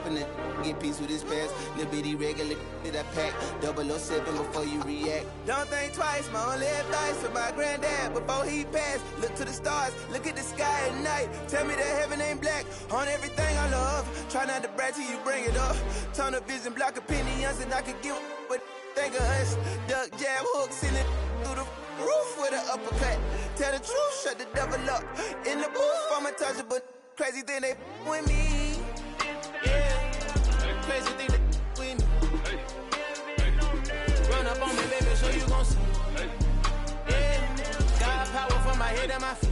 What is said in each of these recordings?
trapping it. Get peace with his past. Little bitty regular that I pack. 007 before you react. Don't think twice, my only advice for my granddad before he passed. Look to the stars, look at the sky at night. Tell me that heaven ain't black on everything I love. Try not to brag till you bring it up. Turn the vision, block opinions, and I could give what think of us. Duck, jab, hook, send it through the roof with an uppercut. Tell the truth, shut the devil up. In the booth, I'm untouchable. Crazy thing they with me. Yeah. Crazy thing they with me. Run up on me, baby, so you gon' see. Yeah. Got power from my head and my feet.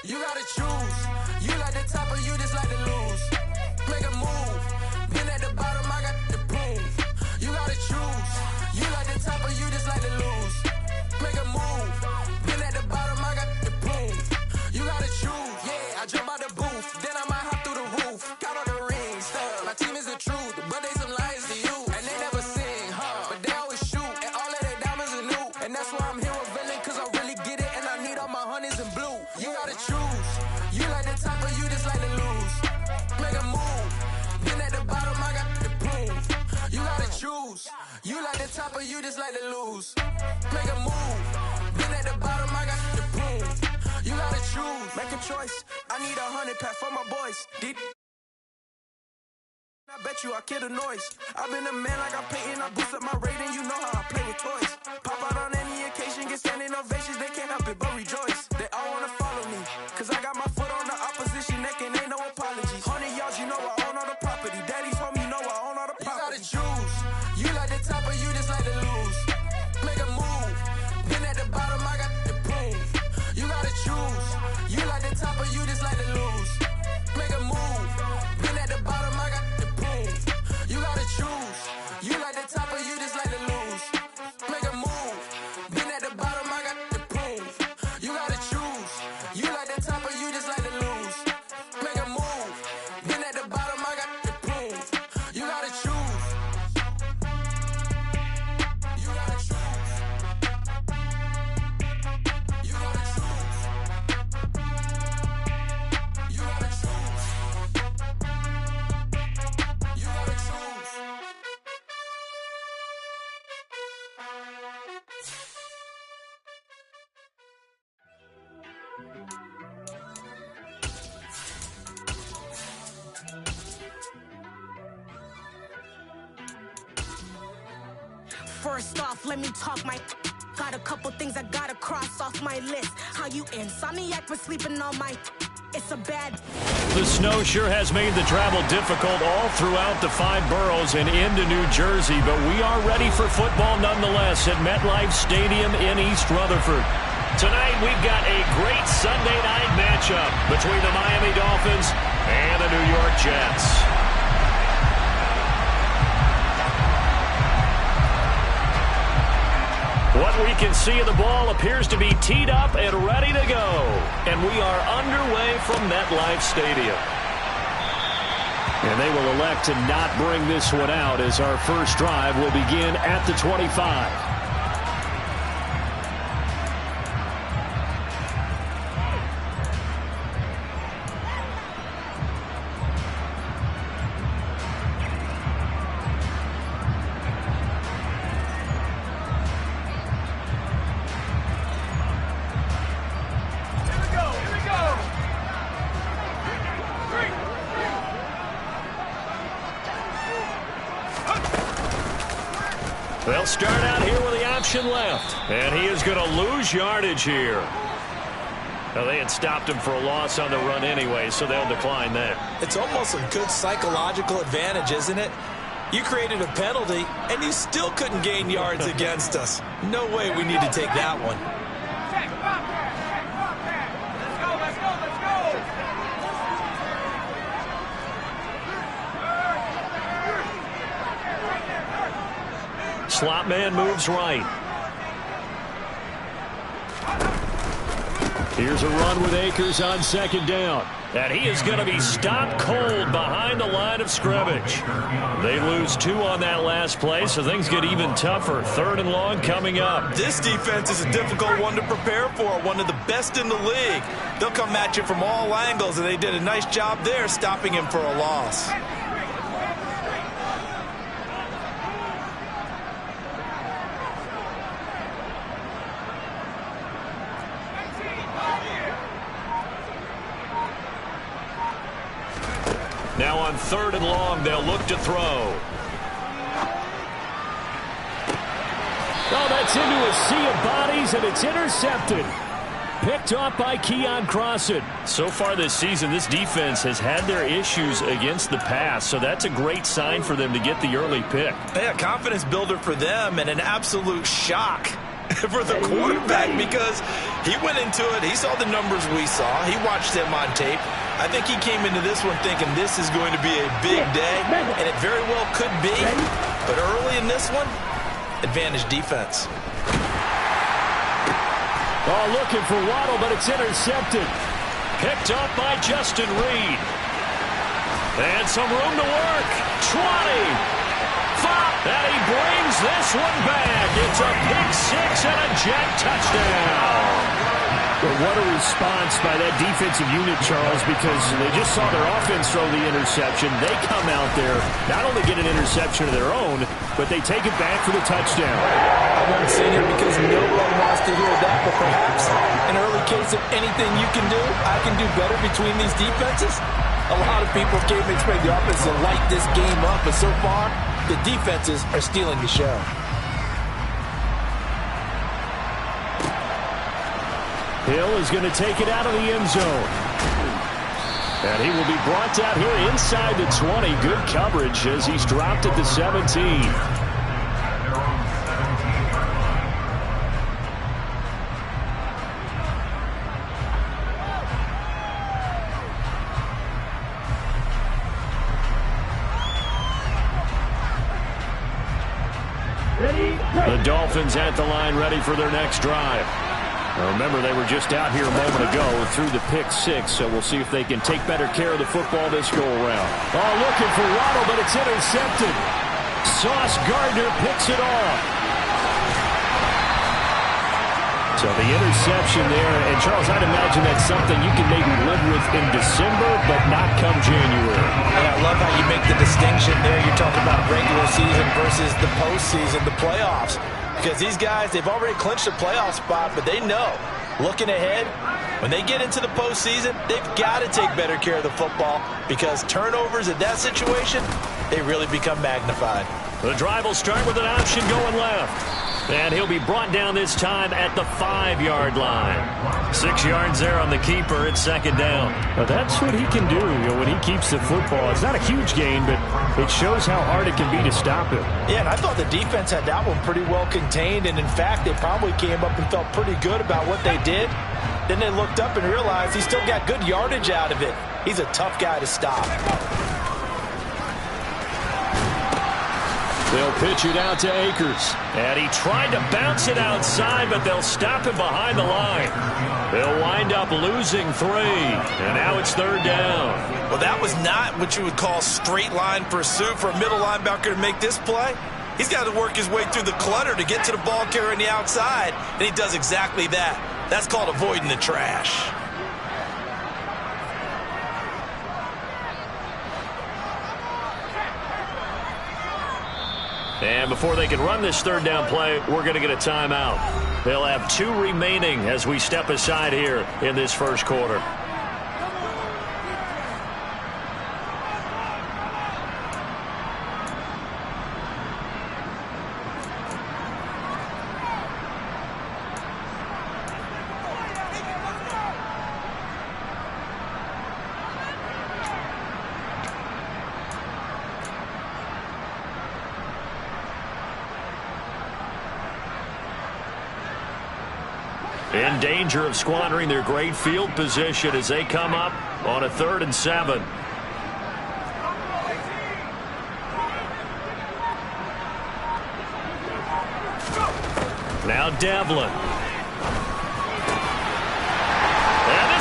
You gotta choose. You like the top or you just like to lose. Make a move. Been at the bottom, I got the proof. You gotta choose. You like the top or you just like to lose. Make a move. Been at the bottom, I got the proof. You gotta choose. Yeah, I jump out the booth. Then I might hop through the roof. Count all the rings. My team is the truth, but they some liars to you. And they never sing, but they always shoot. And all of their diamonds are new. And that's why I'm here revealing, cause I really get it. And I need all my honeys in blue. You gotta choose. You like the top or you just like to lose. Make a move. Been at the bottom, I got the proof. You gotta choose. You like the top or you just like to lose. Make a move. Been at the bottom, I got the proof. You gotta choose. Make a choice. I need 100 pack for my boys. I bet you I kill the noise. I've been a man like I'm Peyton. I boost up my rating, you know how I play with toys. Pop out on any occasion, get standing ovations. They can't help it but rejoice. They all wanna follow me, cause I got my foot on the opposition neck and ain't no apologies. 100 yards, you know I own all the property. Daddy's home, you know I own all the property. You gotta choose. You like the top or you just like to lose. Make a move. Been at the bottom, I got the proof. You gotta choose. You like the top or you just like to lose. Make a move. Been at the bottom, I got the proof. You gotta choose. You like the top or you just like to lose. Make a move. Been at the bottom, I got the proof. You gotta choose. You like the top or you just like to lose. Make a move. Been at the bottom, I got the proof. You gotta choose. You gotta choose. You gotta choose. You gotta choose. You gotta choose. First off, let me talk my. Got a couple things I gotta cross off my list. How you insomniac for sleeping on my. It's a bad. The snow sure has made the travel difficult all throughout the 5 boroughs and into New Jersey, but we are ready for football nonetheless at MetLife Stadium in East Rutherford. Tonight we've got a great Sunday night matchup between the Miami Dolphins and the New York Jets. What we can see of the ball appears to be teed up and ready to go. And we are underway from MetLife Stadium. And they will elect to not bring this one out as our first drive will begin at the 25. They'll start out here with the option left, and he is going to lose yardage here. Now, they had stopped him for a loss on the run anyway, so they'll decline that. It's almost a good psychological advantage, isn't it? You created a penalty, and you still couldn't gain yards against us. No way we need to take that one. Slot man moves right. Here's a run with Akers on second down. And he is going to be stopped cold behind the line of scrimmage. They lose 2 on that last play, so things get even tougher. 3rd and long coming up. This defense is a difficult one to prepare for, one of the best in the league. They'll come at you from all angles, and they did a nice job there stopping him for a loss. Now on 3rd and long, they'll look to throw. Oh, that's into a sea of bodies, and it's intercepted. Picked off by Keon Crossan. So far this season, this defense has had their issues against the pass, so that's a great sign for them to get the early pick. Yeah, confidence builder for them and an absolute shock for the quarterback because he went into it. He saw the numbers we saw. He watched them on tape. I think he came into this one thinking this is going to be a big day, and it very well could be. But early in this one, advantage defense. Oh, looking for Waddle, but it's intercepted. Picked up by Justin Reed. And some room to work. 20. 5. And he brings this one back. It's a pick 6 and a jet touchdown. But what a response by that defensive unit, Charles, because they just saw their offense throw the interception. They come out there, not only get an interception of their own, but they take it back for the touchdown. I won't say here because no one wants to hear that, but perhaps an early case of anything you can do, I can do better between these defenses. A lot of people came to expect the offense to light this game up, but so far, the defenses are stealing the show. Hill is going to take it out of the end zone. And he will be brought down here inside the 20. Good coverage as he's dropped at the 17. The Dolphins at the line ready for their next drive. Now remember, they were just out here a moment ago through the pick 6, so we'll see if they can take better care of the football this go-around. Oh, looking for Waddle, but it's intercepted. Sauce Gardner picks it off. So the interception there, and Charles, I'd imagine that's something you can maybe live with in December, but not come January. And I love how you make the distinction there. You're talking about regular season versus the postseason, the playoffs. Because these guys, they've already clinched a playoff spot, but they know, looking ahead, when they get into the postseason, they've got to take better care of the football because turnovers in that situation, they really become magnified. The drive will start with an option going left. And he'll be brought down this time at the 5-yard line. 6 yards there on the keeper at second down. But that's what he can do, when he keeps the football. It's not a huge gain, but it shows how hard it can be to stop him. Yeah, and I thought the defense had that one pretty well contained. And, in fact, they probably came up and felt pretty good about what they did. Then they looked up and realized he still got good yardage out of it. He's a tough guy to stop. They'll pitch it out to Akers. And he tried to bounce it outside, but they'll stop him behind the line. They'll wind up losing 3. And now it's 3rd down. Well, that was not what you would call straight line pursuit for a middle linebacker to make this play. He's got to work his way through the clutter to get to the ball carrier on the outside, and he does exactly that. That's called avoiding the trash. And before they can run this 3rd down play, we're going to get a timeout. They'll have 2 remaining as we step aside here in this first quarter. In danger of squandering their great field position as they come up on a 3rd and 7. Now Devlin.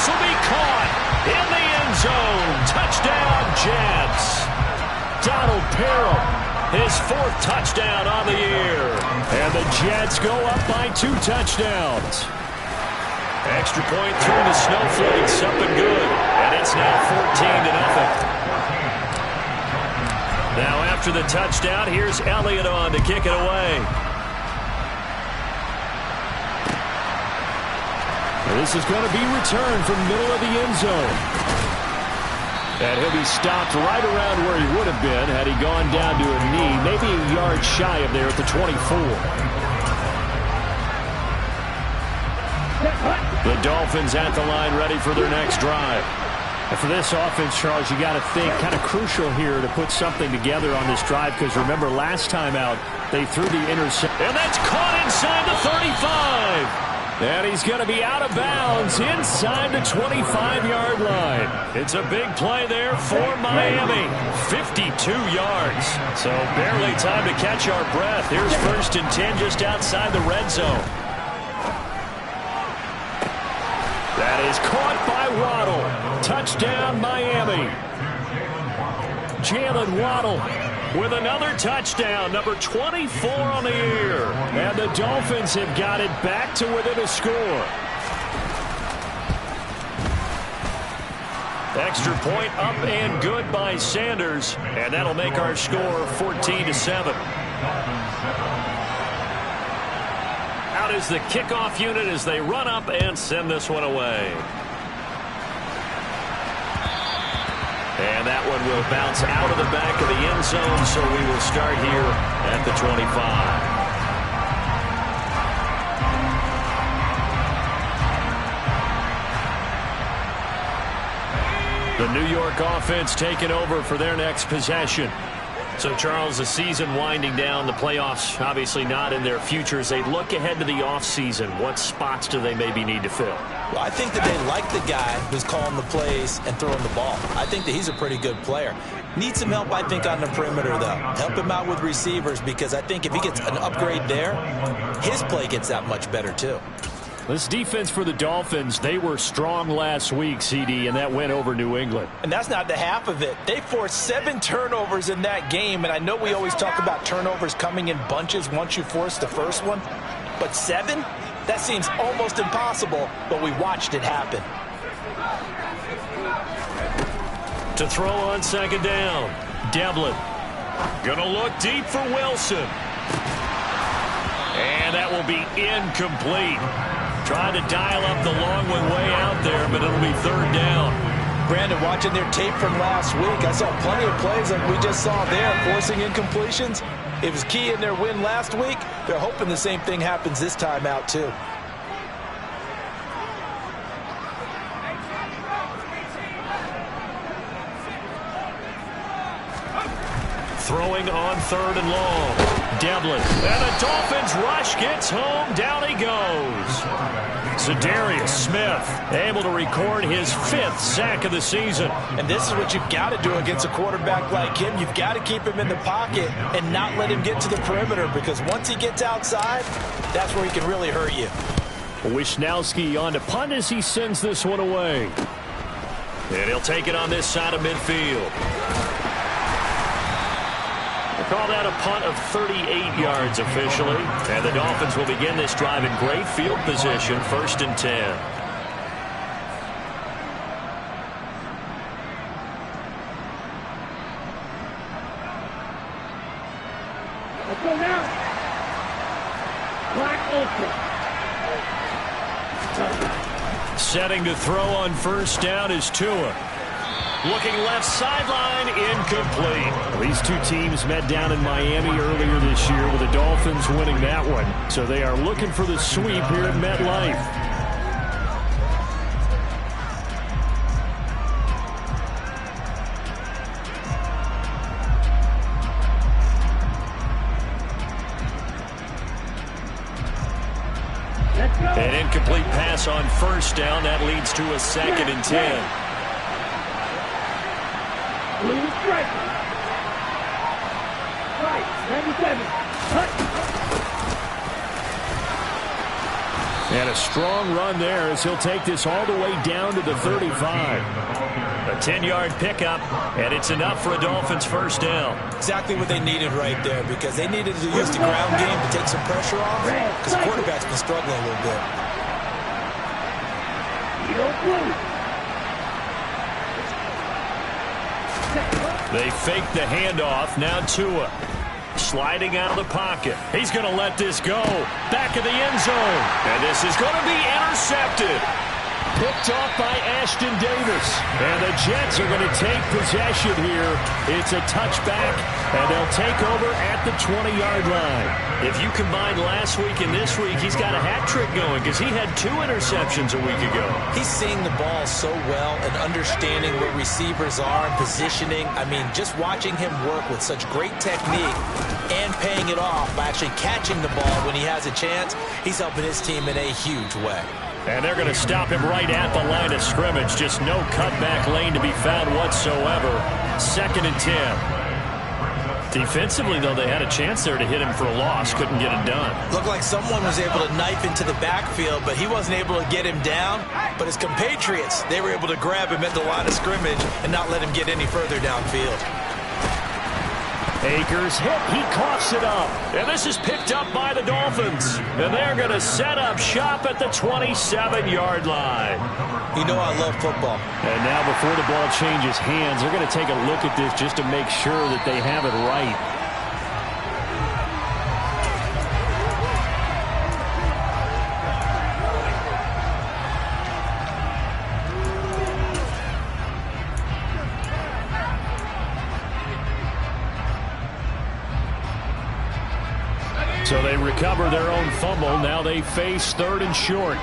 This will be caught in the end zone. Touchdown, Jets. Donald Parham, his 4th touchdown on the year. And the Jets go up by 2 touchdowns. Extra point through the snowflakes, up and good. And it's now 14-0. Now after the touchdown, here's Elliott on to kick it away. This is going to be returned from the middle of the end zone. And he'll be stopped right around where he would have been had he gone down to a knee, maybe a yard shy of there at the 24. The Dolphins at the line ready for their next drive. And for this offense, Charles, you got to think kind of crucial here to put something together on this drive because remember last time out they threw the interception. And that's caught inside the 35. And he's going to be out of bounds inside the 25-yard line. It's a big play there for Miami. 52 yards. So barely time to catch our breath. Here's 1st and 10 just outside the red zone. That is caught by Waddle. Touchdown, Miami. Jalen Waddle with another touchdown, number 24 on the year. And the Dolphins have got it back to within a score. Extra point up and good by Sanders. And that'll make our score 14-7. Out is the kickoff unit as they run up and send this one away. And that one will bounce out of the back of the end zone, so we will start here at the 25. The New York offense taking over for their next possession. So, Charles, the season winding down, the playoffs obviously not in their future. As they look ahead to the offseason, what spots do they maybe need to fill? Well, I think that they like the guy who's calling the plays and throwing the ball. I think that he's a pretty good player. Needs some help, I think, on the perimeter, though. Help him out with receivers because I think if he gets an upgrade there, his play gets that much better, too. This defense for the Dolphins, they were strong last week, CD, and that went over New England. And that's not the half of it. They forced 7 turnovers in that game, and I know we always talk about turnovers coming in bunches once you force the first one, but 7? That seems almost impossible, but we watched it happen. To throw on 2nd down, Devlin. Gonna look deep for Wilson. And that will be incomplete. Trying to dial up the long one way out there, but it'll be 3rd down. Brandon, watching their tape from last week, I saw plenty of plays like we just saw there, forcing incompletions. It was key in their win last week. They're hoping the same thing happens this time out, too. Throwing on 3rd and long. Devlin. And the Dolphins rush gets home. Down he goes. Za'Darius Smith able to record his 5th sack of the season. And this is what you've got to do against a quarterback like him. You've got to keep him in the pocket and not let him get to the perimeter because once he gets outside, that's where he can really hurt you. Wisnowski on to punt as he sends this one away. And he'll take it on this side of midfield. Call that a punt of 38 yards officially. And the Dolphins will begin this drive in great field position, 1st and 10. Let's go now. Black Ultra. Setting to throw on 1st down is Tua. Looking left sideline, incomplete. These two teams met down in Miami earlier this year with the Dolphins winning that one. So they are looking for the sweep here at MetLife. An incomplete pass on 1st down. That leads to a 2nd and 10. Blue strike. Right, 97. Cut. And a strong run there as he'll take this all the way down to the 35. A 10-yard pickup, and it's enough for a Dolphins first down. Exactly what they needed right there, because they needed to use the ground game to take some pressure off, because the quarterback's been struggling a little bit. They fake the handoff. Now Tua sliding out of the pocket. He's going to let this go. Back of the end zone. And this is going to be intercepted. Picked off by Ashton Davis. And the Jets are going to take possession here. It's a touchback, and they'll take over at the 20-yard line. If you combine last week and this week, he's got a hat trick going because he had 2 interceptions a week ago. He's seeing the ball so well and understanding where receivers are and positioning. I mean, just watching him work with such great technique and paying it off by actually catching the ball when he has a chance, he's helping his team in a huge way. And they're going to stop him right at the line of scrimmage. Just no cutback lane to be found whatsoever. 2nd and 10. Defensively, though, they had a chance there to hit him for a loss. Couldn't get it done. Looked like someone was able to knife into the backfield, but he wasn't able to get him down. But his compatriots, they were able to grab him at the line of scrimmage and not let him get any further downfield. Akers hit. He coughs it up. And this is picked up by the Dolphins. And they're going to set up shop at the 27-yard line. You know I love football. And now before the ball changes hands, they're going to take a look at this just to make sure that they have it right. So they recover their own fumble. Now they face 3rd and short.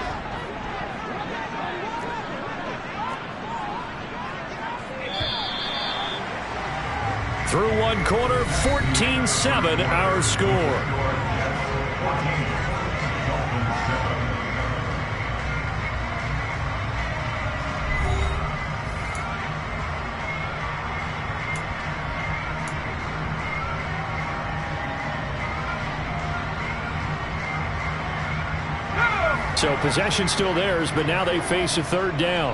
Through one quarter, 14-7 our score. So possession still theirs, but now they face a 3rd down.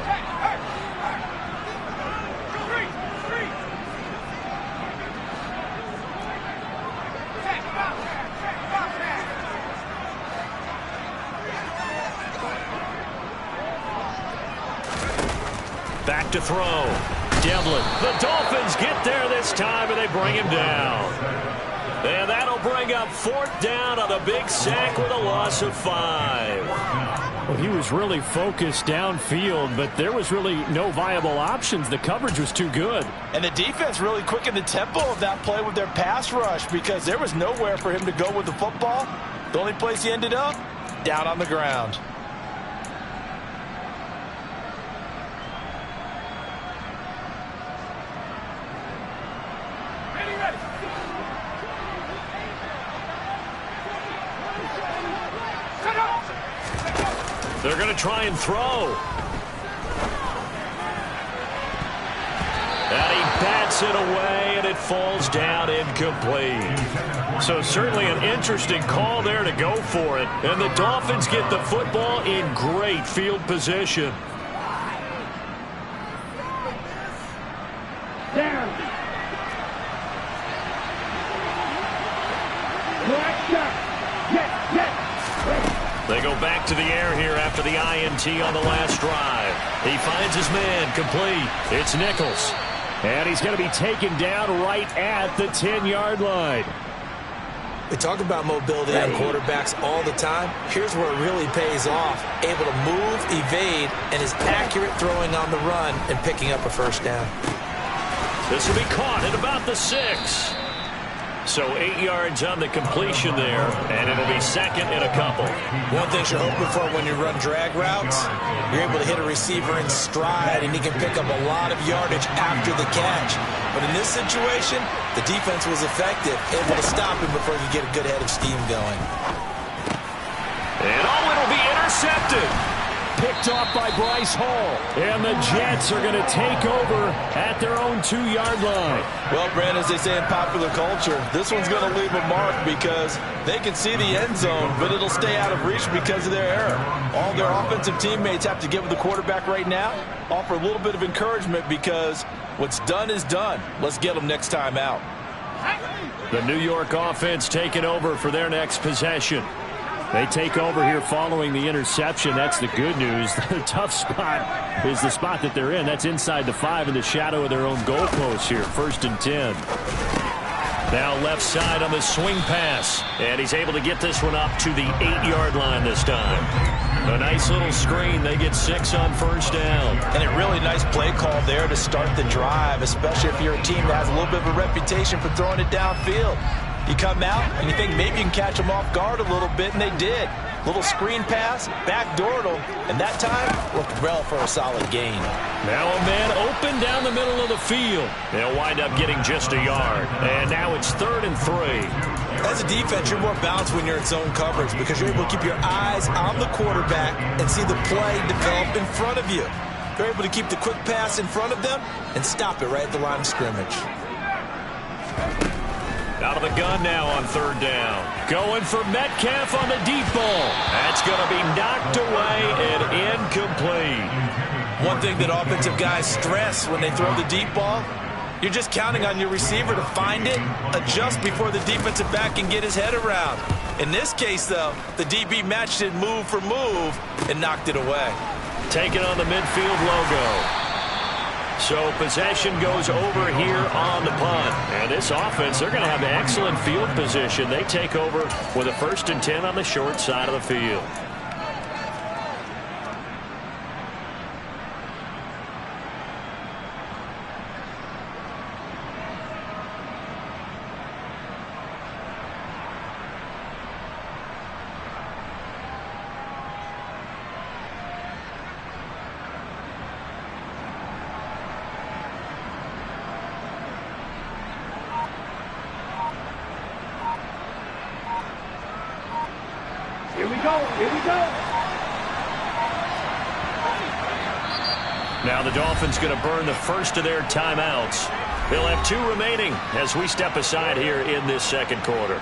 Back to throw. Devlin. The Dolphins get there this time, and they bring him down. And that'll bring up 4th down on a big sack with a loss of 5. Well, he was really focused downfield, but there was really no viable options. The coverage was too good. And the defense really quickened the tempo of that play with their pass rush because there was nowhere for him to go with the football. The only place he ended up, down on the ground. They're going to try and throw. And he bats it away, and it falls down incomplete. So certainly an interesting call there to go for it. And the Dolphins get the football in great field position. Down. Black shot. Yes. They go back to the air here after the INT on the last drive. He finds his man complete. It's Nichols. And he's going to be taken down right at the 10-yard line. We talk about mobility on quarterbacks all the time. Here's where it really pays off. Able to move, evade, and is accurate throwing on the run and picking up a 1st down. This will be caught at about the 6. So 8 yards on the completion there, and it'll be 2nd and a couple. One thing you're hoping for when you run drag routes, you're able to hit a receiver in stride, and he can pick up a lot of yardage after the catch. But in this situation, the defense was effective, able to stop him before he could get a good head of steam going. And it'll be intercepted. Picked picked off by Bryce Hall. And the Jets are going to take over at their own 2-yard line. Well, Brent, as they say in popular culture, this one's going to leave a mark because they can see the end zone, but it'll stay out of reach because of their error. All their offensive teammates have to give the quarterback right now, offer a little bit of encouragement because what's done is done. Let's get them next time out. The New York offense taking over for their next possession. They take over here following the interception. That's the good news. The tough spot is the spot that they're in. That's inside the 5 in the shadow of their own goalpost here. 1st and 10. Now left side on the swing pass. And he's able to get this one up to the 8-yard line this time. A nice little screen. They get 6 on 1st down. And a really nice play call there to start the drive, especially if you're a team that has a little bit of a reputation for throwing it downfield. You come out and you think maybe you can catch them off guard a little bit, and they did. Little screen pass, backdoored them, and that time looked well for a solid gain. Now a man open down the middle of the field. They'll wind up getting just a yard. And now it's 3rd and 3. As a defense, you're more balanced when you're in zone coverage because you're able to keep your eyes on the quarterback and see the play develop in front of you. You're able to keep the quick pass in front of them and stop it right at the line of scrimmage. Out of the gun now on 3rd down. Going for Metcalf on the deep ball. That's going to be knocked away and incomplete. One thing that offensive guys stress when they throw the deep ball, you're just counting on your receiver to find it, adjust before the defensive back can get his head around. In this case, though, the DB matched it move for move and knocked it away. Taking on the midfield logo. So possession goes over here on the punt. And this offense, they're going to have excellent field position. They take over with a 1st and 10 on the short side of the field. Here we go. Here we go. Now the Dolphins going to burn the first of their timeouts. They'll have 2 remaining as we step aside here in this 2nd quarter.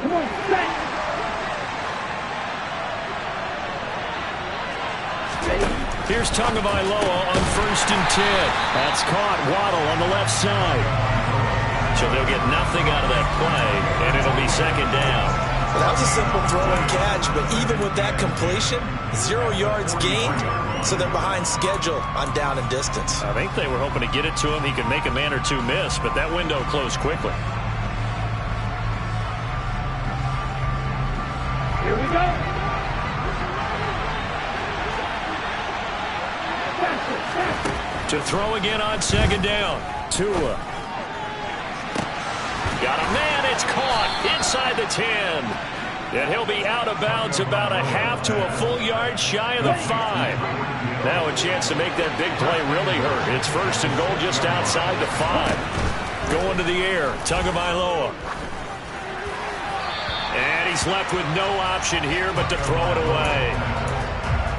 Come on, set. Here's Tagovailoa on 1st and 10. That's caught. Waddle on the left side. So they'll get nothing out of that play, and it'll be 2nd down. Well, that was a simple throw and catch, but even with that completion, 0 yards gained, so they're behind schedule on down and distance. I think they were hoping to get it to him. He could make a man or 2 miss, but that window closed quickly. Here we go. To throw again on 2nd down. Tua. Got a man. It's caught inside the 10. And he'll be out of bounds about a half to a full yard shy of the 5. Now a chance to make that big play really hurt. It's 1st and goal just outside the 5. Going to the air. Tagovailoa. And he's left with no option here but to throw it away.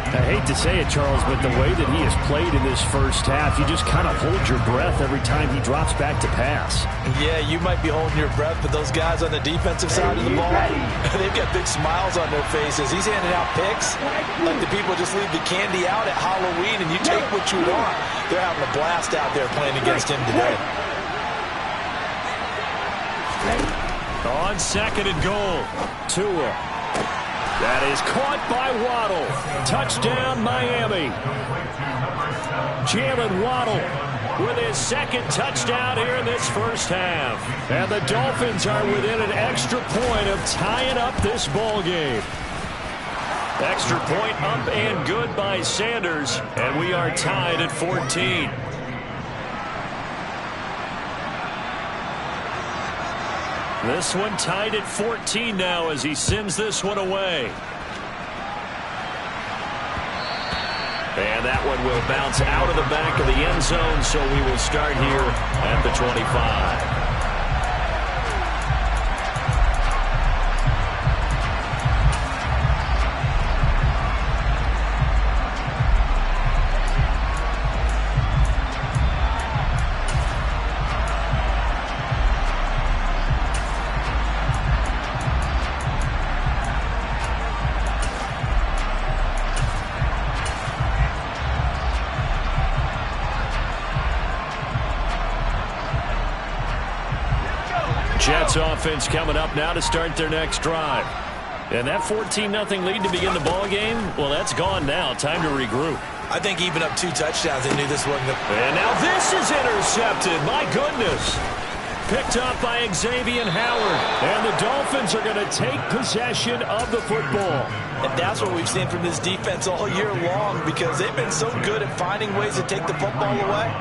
I hate to say it, Charles, but the way that he has played in this first half, you just kind of hold your breath every time he drops back to pass. Yeah, you might be holding your breath, but those guys on the defensive side of the ball, they've got big smiles on their faces. He's handing out picks like the people just leave the candy out at Halloween and you take what you want. They're having a blast out there playing against him today. On 2nd and goal, Tua. That is caught by Waddle. Touchdown, Miami. Jalen Waddle with his 2nd touchdown here in this first half. And the Dolphins are within an extra point of tying up this ball game. Extra point up and good by Sanders. And we are tied at 14. This one tied at 14 now as he sends this one away. And that one will bounce out of the back of the end zone, so we will start here at the 25. Jets offense coming up now to start their next drive. And that 14-0 lead to begin the ball game, well, that's gone now. Time to regroup. I think even up 2 touchdowns, they knew this wasn't going to... And now this is intercepted. My goodness. Picked up by Xavier Howard. And the Dolphins are going to take possession of the football. And that's what we've seen from this defense all year long, because they've been so good at finding ways to take the football away.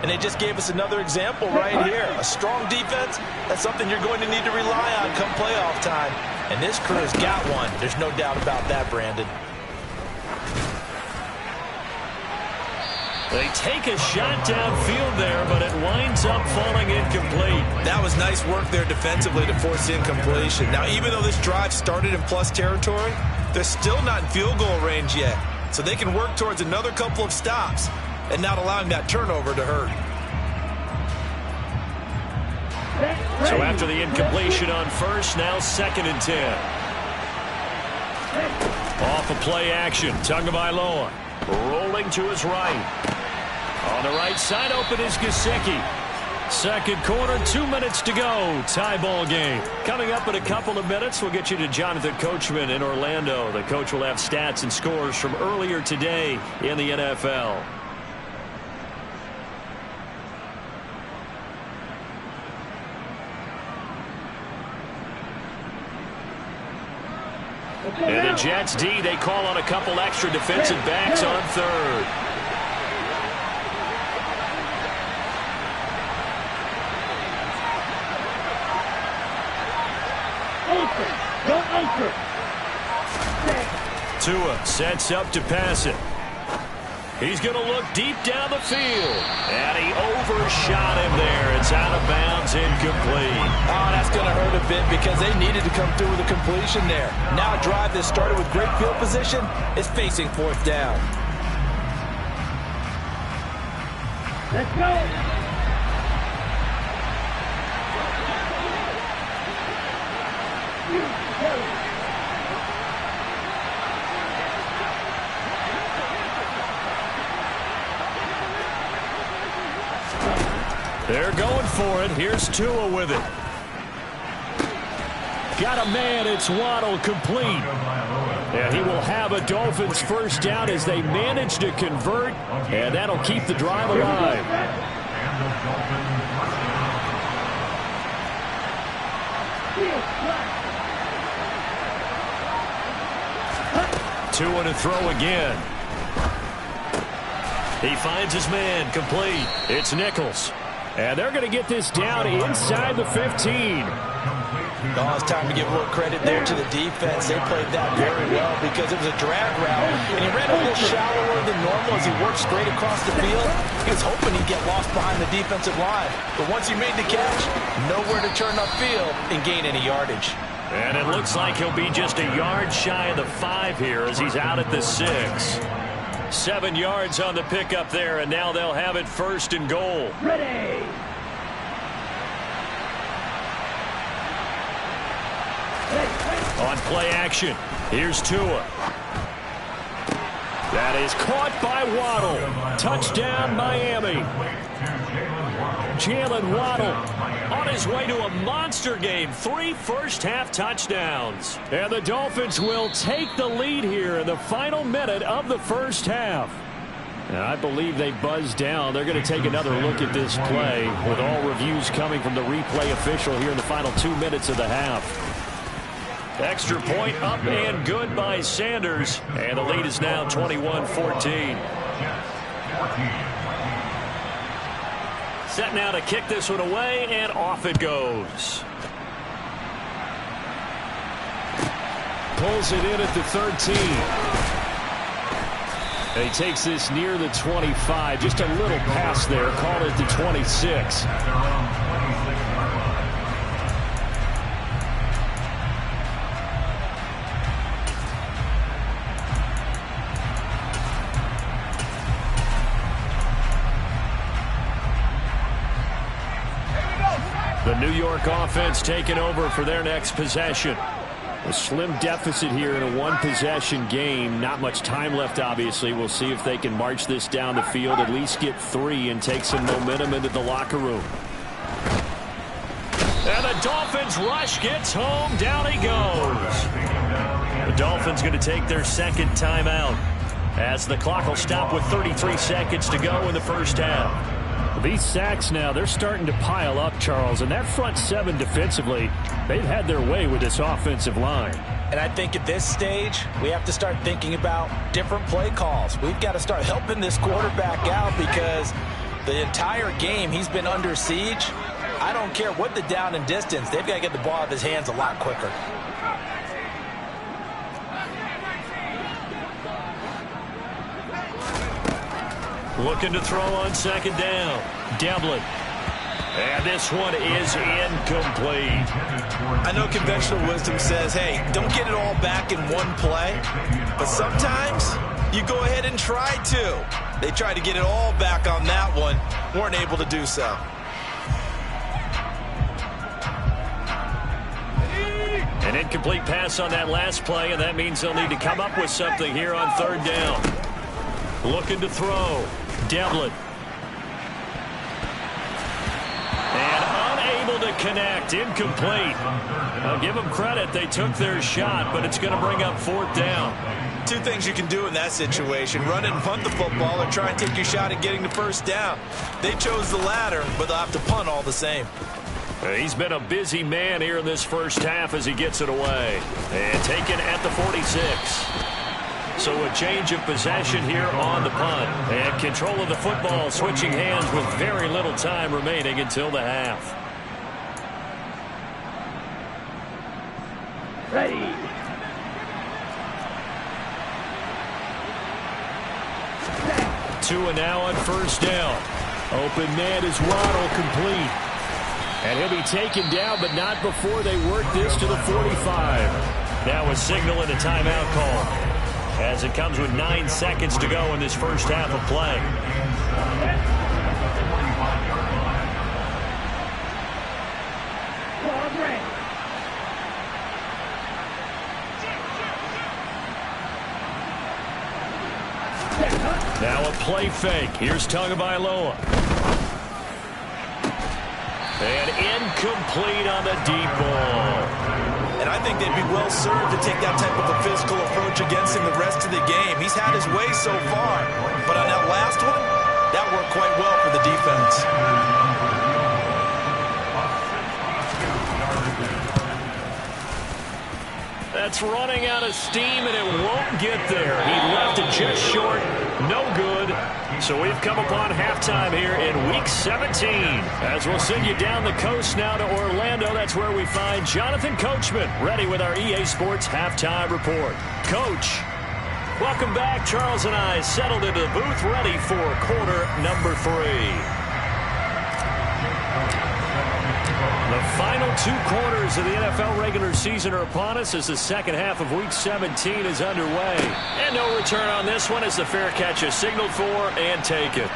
And they just gave us another example right here. A strong defense, that's something you're going to need to rely on come playoff time. And this crew has got one. There's no doubt about that, Brandon. They take a shot downfield there, but it winds up falling incomplete. That was nice work there defensively to force incompletion. Now, even though this drive started in plus territory, they're still not in field goal range yet. So they can work towards another couple of stops and not allowing that turnover to hurt. So after the incompletion on first, now 2nd and 10. Off of play action, Tagovailoa rolling to his right. On the right side, open is Gesicki. Second quarter, 2 minutes to go. Tie ball game. Coming up in a couple of minutes, we'll get you to Jonathan Coachman in Orlando. The coach will have stats and scores from earlier today in the NFL. And the Jets D, they call on a couple extra defensive backs on third. Tua sets up to pass it. He's going to look deep down the field. And he overshot him there. It's out of bounds, incomplete. Oh, that's going to hurt a bit because they needed to come through with a completion there. Now a drive that started with great field position is facing 4th down. Let's go. They're going for it. Here's Tua with it. Got a man. It's Waddle, complete. And he will have a Dolphins first down as they manage to convert. And that'll keep the drive alive. Tua to throw again. He finds his man, complete. It's Nichols. And they're going to get this down inside the 15. Oh, it's time to give a little credit there to the defense. They played that very well because it was a drag route, and he ran a little shallower than normal as he worked straight across the field. He was hoping he'd get lost behind the defensive line. But once he made the catch, nowhere to turn upfield and gain any yardage. And it looks like he'll be just a yard shy of the 5 here as he's out at the 6. 7 yards on the pickup there, and now they'll have it 1st and goal. Ready. On play action, here's Tua. That is caught by Waddle. Touchdown, Miami. Jalen Waddle on his way to a monster game. 3 first-half touchdowns. And the Dolphins will take the lead here in the final minute of the first half. Now, I believe they buzzed down. They're going to take another look at this play with all reviews coming from the replay official here in the final 2 minutes of the half. Extra point up and good by Sanders. And the lead is now 21-14. Set now to kick this one away, and off it goes. Pulls it in at the 13. And he takes this near the 25, just a little pass there, called it the 26. The New York offense taking over for their next possession. A slim deficit here in a one-possession game. Not much time left, obviously. We'll see if they can march this down the field, at least get 3, and take some momentum into the locker room. And the Dolphins rush gets home. Down he goes. The Dolphins going to take their second timeout as the clock will stop with 33 seconds to go in the first half. These sacks now, they're starting to pile up, Charles, and that front 7 defensively, they've had their way with this offensive line. And I think at this stage, we have to start thinking about different play calls. We've got to start helping this quarterback out because the entire game he's been under siege. I don't care what the down and distance, they've got to get the ball out of his hands a lot quicker. Looking to throw on second down. Devlin. And this one is incomplete. I know conventional wisdom says, hey, don't get it all back in one play. But sometimes you go ahead and try to. They tried to get it all back on that one. Weren't able to do so. An incomplete pass on that last play, and that means they'll need to come up with something here on third down. Looking to throw. Devlin. And unable to connect. Incomplete. I'll give them credit. They took their shot, but it's going to bring up fourth down. Two things you can do in that situation. Run it and punt the football or try and take your shot at getting the first down. They chose the latter, but they'll have to punt all the same. He's been a busy man here in this first half as he gets it away. And taken at the 46. So a change of possession here on the punt. And control of the football switching hands with very little time remaining until the half. Ready. Tua now on first down. Open man is Waddle, complete. And he'll be taken down, but not before they work this to the 45. Now a signal and a timeout call, as it comes with 9 seconds to go in this first half of play. Now a play fake. Here's Tagovailoa. And incomplete on the deep ball. And I think they'd be well served to take that type of a physical approach against him the rest of the game. He's had his way so far, but on that last one, that worked quite well for the defense. That's running out of steam, and it won't get there. He left it just short. No good. So we've come upon halftime here in Week 17. As we'll send you down the coast now to Orlando, that's where we find Jonathan Coachman, ready with our EA Sports Halftime Report. Coach, welcome back. Charles and I settled into the booth, ready for quarter number 3. The final 2 quarters of the NFL regular season are upon us as the second half of Week 17 is underway. And no return on this one as the fair catch is signaled for and taken.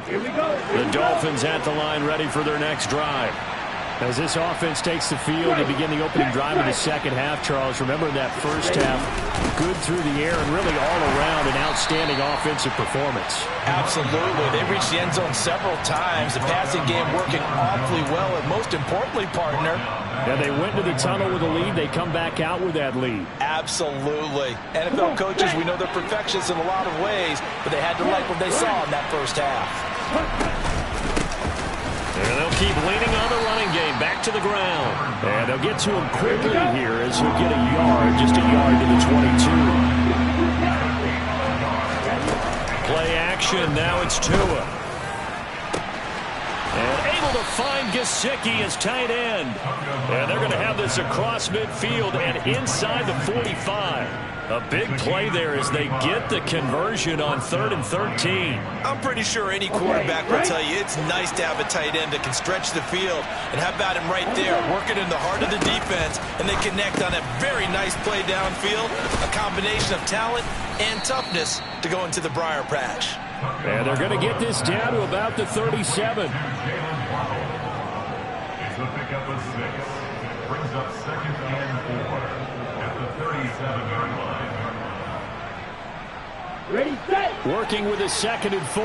Here we go. The Dolphins at the line, ready for their next drive. As this offense takes the field to begin the opening drive of the second half, Charles, remember that first half, good through the air and really all around an outstanding offensive performance. Absolutely. They reached the end zone several times. The passing game working awfully well, and most importantly, partner, Yeah, they went to the tunnel with a lead. They come back out with that lead. Absolutely. NFL coaches, we know they're perfectionists in a lot of ways, but they had to like what they saw in that first half. And they'll keep leaning on the running game back to the ground. And they'll get to him quickly here as he'll get a yard, just a yard to the 22. Play action, now it's Tua. And able to find Gesicki as tight end. And they're going to have this across midfield and inside the 45. A big play there as they get the conversion on 3rd and 13. I'm pretty sure any quarterback will tell you it's nice to have a tight end that can stretch the field. And how about him right there, working in the heart of the defense, and they connect on a very nice play downfield, a combination of talent and toughness to go into the briar patch. And they're going to get this down to about the 37. It's a pickup of 6. Brings up 2nd and 4 at the 37-yard line. Ready, set. Working with a 2nd and 4.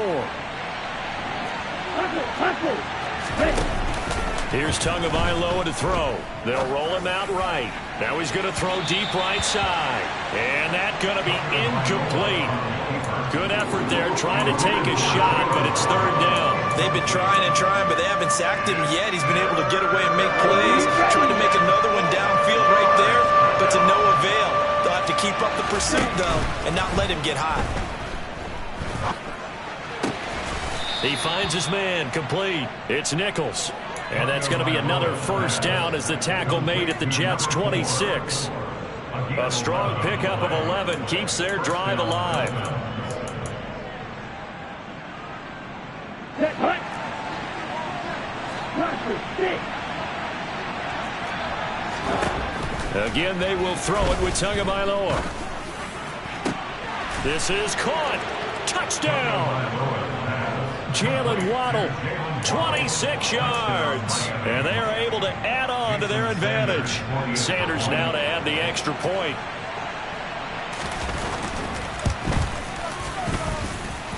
Here's Tagovailoa to throw. They'll roll him out right. Now he's going to throw deep right side. And that's going to be incomplete. Good effort there trying to take a shot, but it's 3rd down. They've been trying and trying, but they haven't sacked him yet. He's been able to get away and make plays. Trying to make another one downfield right there, but to no avail. They'll have to keep up the pursuit, though, and not let him get hot. He finds his man, complete. It's Nichols. And that's going to be another 1st down as the tackle made at the Jets' 26. A strong pickup of 11 keeps their drive alive. Again, they will throw it with Tagovailoa. This is caught. Touchdown. Jalen Waddle, 26 yards. And they are able to add on to their advantage. Sanders now to add the extra point.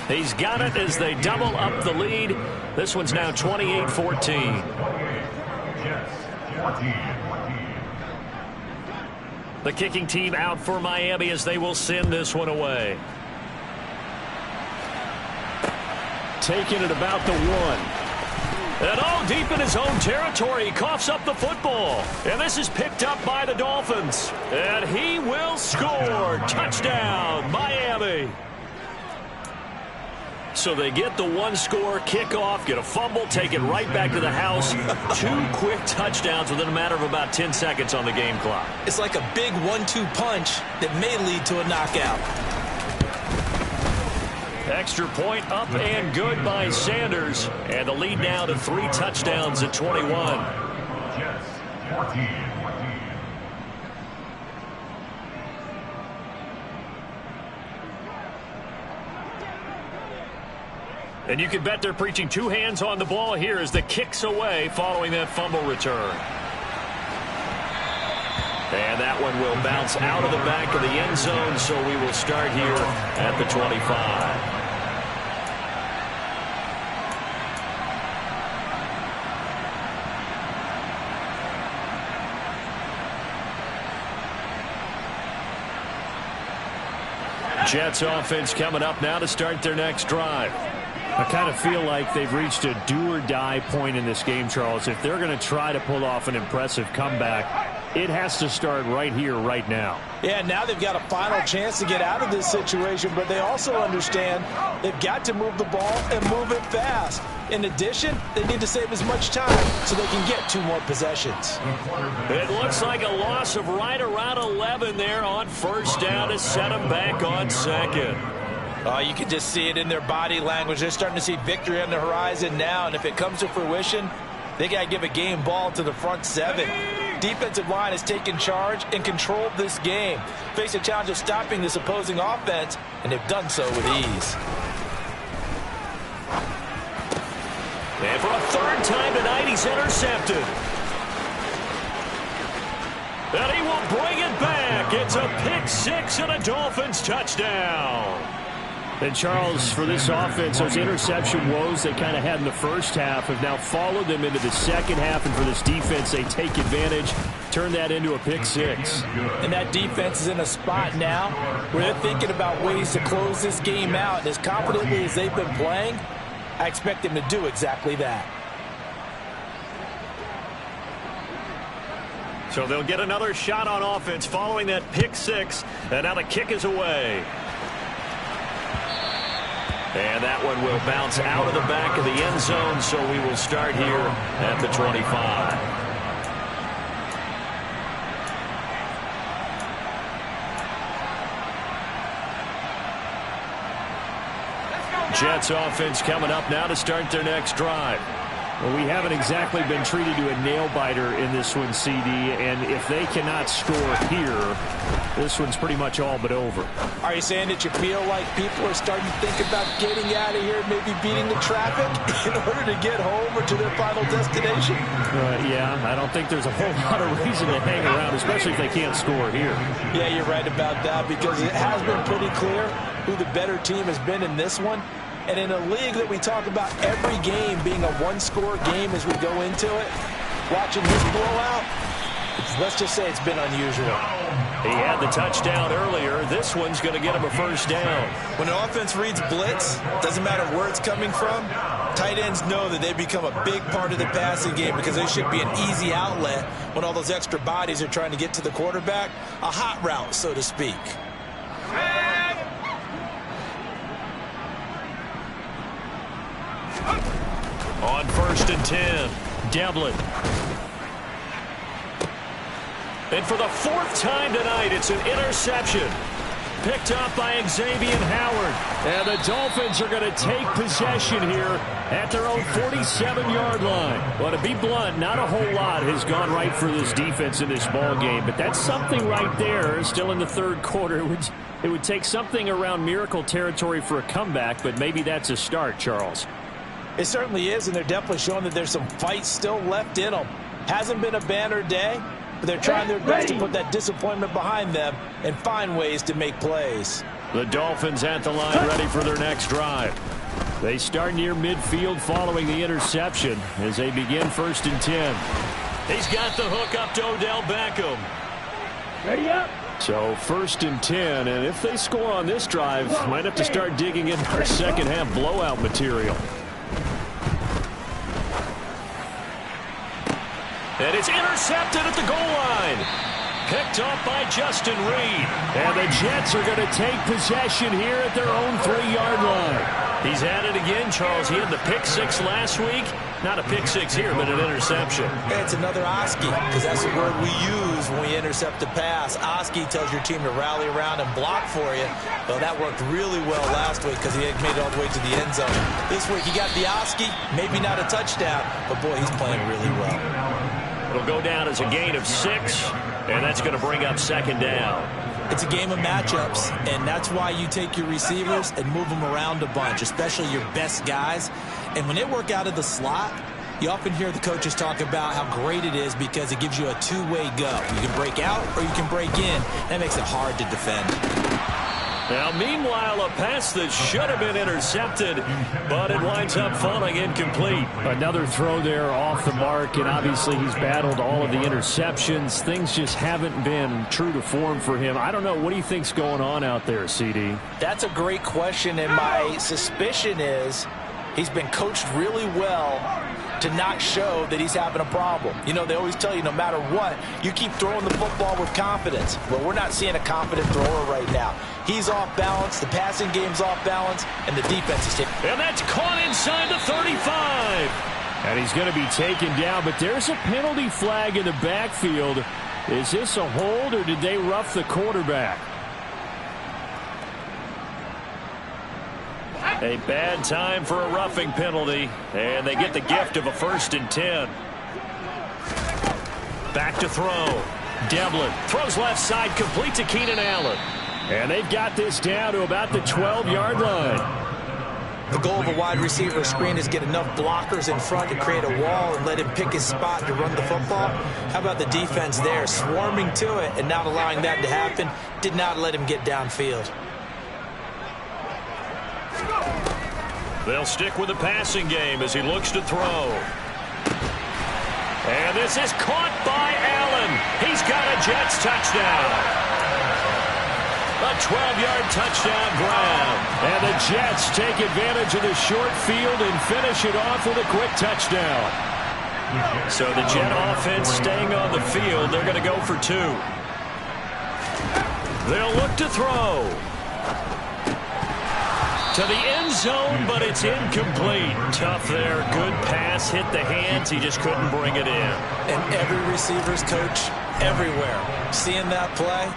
He's got it as they double up the lead. This one's now 28-14. The kicking team out for Miami as they will send this one away. Taking it about the 1. And deep in his own territory, he coughs up the football. And this is picked up by the Dolphins. And he will score. Touchdown, Miami. So they get the 1-score kickoff, get a fumble, take it right back to the house. 2 quick touchdowns within a matter of about 10 seconds on the game clock. It's like a big 1-2 punch that may lead to a knockout. Extra point up and good by Sanders. And the lead now to 3 touchdowns at 21. Jets 14. And you can bet they're preaching 2 hands on the ball here as the kick's away following that fumble return. And that one will bounce out of the back of the end zone, so we will start here at the 25. Jets offense coming up now to start their next drive. I kind of feel like they've reached a do-or-die point in this game, Charles. If they're going to try to pull off an impressive comeback, it has to start right here, right now. Yeah, now they've got a final chance to get out of this situation, but they also understand they've got to move the ball and move it fast. In addition, they need to save as much time so they can get 2 more possessions. It looks like a loss of right around 11 there on 1st down to set them back on 2nd. You can just see it in their body language. They're starting to see victory on the horizon now, and if it comes to fruition, they got to give a game ball to the front 7. Defensive line has taken charge and controlled this game. Face a challenge of stopping this opposing offense, and they've done so with ease. And for a 3rd time tonight, he's intercepted. And he will bring it back. It's a pick 6 and a Dolphins touchdown. And, Charles, for this offense, those interception woes they kind of had in the first half have now followed them into the second half. And for this defense, they take advantage, turn that into a pick 6. And that defense is in a spot now where they're thinking about ways to close this game out. And as confidently as they've been playing, I expect them to do exactly that. So they'll get another shot on offense following that pick 6. And now the kick is away. And that one will bounce out of the back of the end zone, so we will start here at the 25. Jets offense coming up now to start their next drive. Well, we haven't exactly been treated to a nail-biter in this one, CD, and if they cannot score here, this one's pretty much all but over. Are you saying that you feel like people are starting to think about getting out of here, maybe beating the traffic in order to get home or to their final destination? Yeah, I don't think there's a whole lot of reason to hang around, especially if they can't score here. Yeah, you're right about that, because it has been pretty clear who the better team has been in this one. And in a league that we talk about every game being a one-score game as we go into it, watching this blowout, let's just say it's been unusual. He had the touchdown earlier. This one's going to get him a first down. When an offense reads blitz, doesn't matter where it's coming from, tight ends know that they become a big part of the passing game because they should be an easy outlet when all those extra bodies are trying to get to the quarterback. A hot route, so to speak. On 1st and 10, Devlin. And for the 4th time tonight, it's an interception. Picked up by Xavier Howard. And the Dolphins are going to take possession here at their own 47-yard line. Well, to be blunt, not a whole lot has gone right for this defense in this ball game, but that's something right there. Still in the 3rd quarter. It would take something around miracle territory for a comeback, but maybe that's a start, Charles. It certainly is, and they're definitely showing that there's some fight still left in them. Hasn't been a banner day, but they're trying their best to put that disappointment behind them and find ways to make plays. The Dolphins at the line ready for their next drive. They start near midfield following the interception as they begin 1st and 10. He's got the hook up to Odell Beckham. Ready up. So 1st and 10, and if they score on this drive, might have to start digging into our second half blowout material. And it's intercepted at the goal line. Picked off by Justin Reed. And the Jets are going to take possession here at their own 3-yard line. He's at it again, Charles. He had the pick 6 last week. Not a pick 6 here, but an interception. It's another Oski, because that's the word we use when we intercept a pass. Oski tells your team to rally around and block for you. Well, that worked really well last week because he had made it all the way to the end zone. This week he got the Oski, maybe not a touchdown, but boy, he's playing really well. It'll go down as a gain of 6, and that's going to bring up 2nd down. It's a game of matchups, and that's why you take your receivers and move them around a bunch, especially your best guys. And when they work out of the slot, you often hear the coaches talk about how great it is because it gives you a two-way go. You can break out or you can break in. That makes it hard to defend. Now, meanwhile, a pass that should have been intercepted, but it winds up falling incomplete. Another throw there off the mark, and obviously he's battled all of the interceptions. Things just haven't been true to form for him. I don't know. What do you think's going on out there, CD? That's a great question, and my suspicion is he's been coached really well to not show that he's having a problem. You know, they always tell you no matter what, you keep throwing the football with confidence. Well, we're not seeing a confident thrower right now. He's off balance, the passing game's off balance, and the defense is taking. And that's caught inside the 35. And he's going to be taken down, but there's a penalty flag in the backfield. Is this a hold, or did they rough the quarterback? A bad time for a roughing penalty, and they get the gift of a 1st and 10. Back to throw. Devlin throws left side, complete to Keenan Allen. And they've got this down to about the 12-yard line. The goal of a wide receiver screen is get enough blockers in front to create a wall and let him pick his spot to run the football. How about the defense there, swarming to it and not allowing that to happen? Did not let him get downfield. They'll stick with the passing game as he looks to throw. And this is caught by Allen. He's got a Jets touchdown. A 12-yard touchdown grab. And the Jets take advantage of the short field and finish it off with a quick touchdown. So the Jet offense staying on the field. They're going to go for 2. They'll look to throw. To the end zone, but it's incomplete. Tough there. Good pass. Hit the hands. He just couldn't bring it in. And every receiver's coach everywhere. Seeing that play,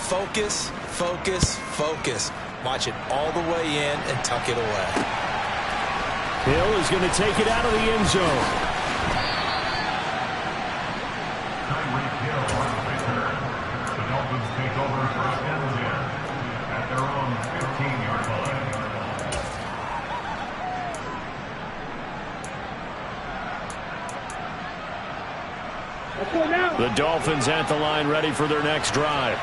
focus, focus, focus. Watch it all the way in and tuck it away. Hill is going to take it out of the end zone. Tyreek Hill on the return. The Dolphins take over first and 10 at their own 15-yard line. The Dolphins at the line ready for their next drive.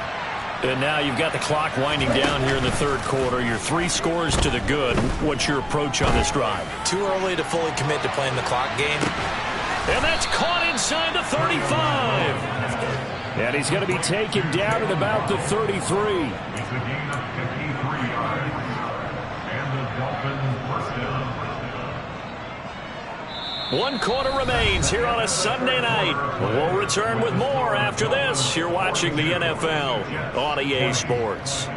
And now you've got the clock winding down here in the third quarter. You're 3 scores to the good. What's your approach on this drive? Too early to fully commit to playing the clock game. And that's caught inside the 35. And he's going to be taken down at about the 33. It's a gain of 53 yards. And the Dolphins first down. 1 quarter remains here on a Sunday night. We'll return with more after this. You're watching the NFL on EA Sports.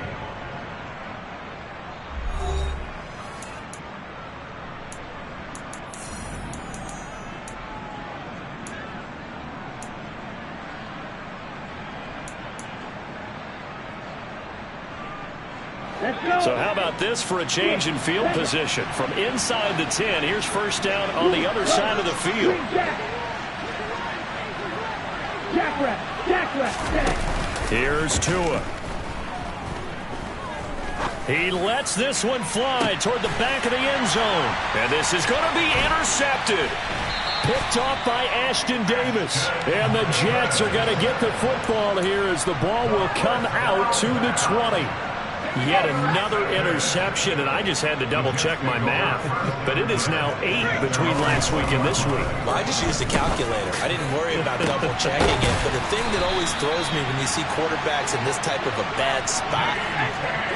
So how about this for a change in field position? From inside the 10, here's first down on the other side of the field. Here's Tua. He lets this one fly toward the back of the end zone. And this is going to be intercepted. Picked off by Ashton Davis. And the Jets are going to get the football here as the ball will come out to the 20. Yet another interception, and I just had to double-check my math. But it is now 8 between last week and this week. Well, I just used a calculator. I didn't worry about double-checking it. But the thing that always throws me when you see quarterbacks in this type of a bad spot,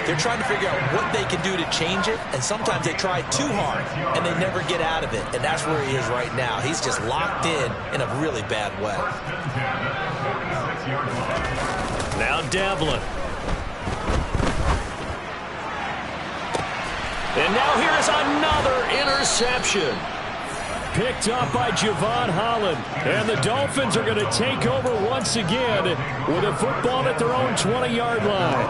they're trying to figure out what they can do to change it, and sometimes they try too hard, and they never get out of it. And that's where he is right now. He's just locked in a really bad way. Now Devlin. And now here's another interception. Picked up by Javon Holland. And the Dolphins are going to take over once again with a football at their own 20-yard line.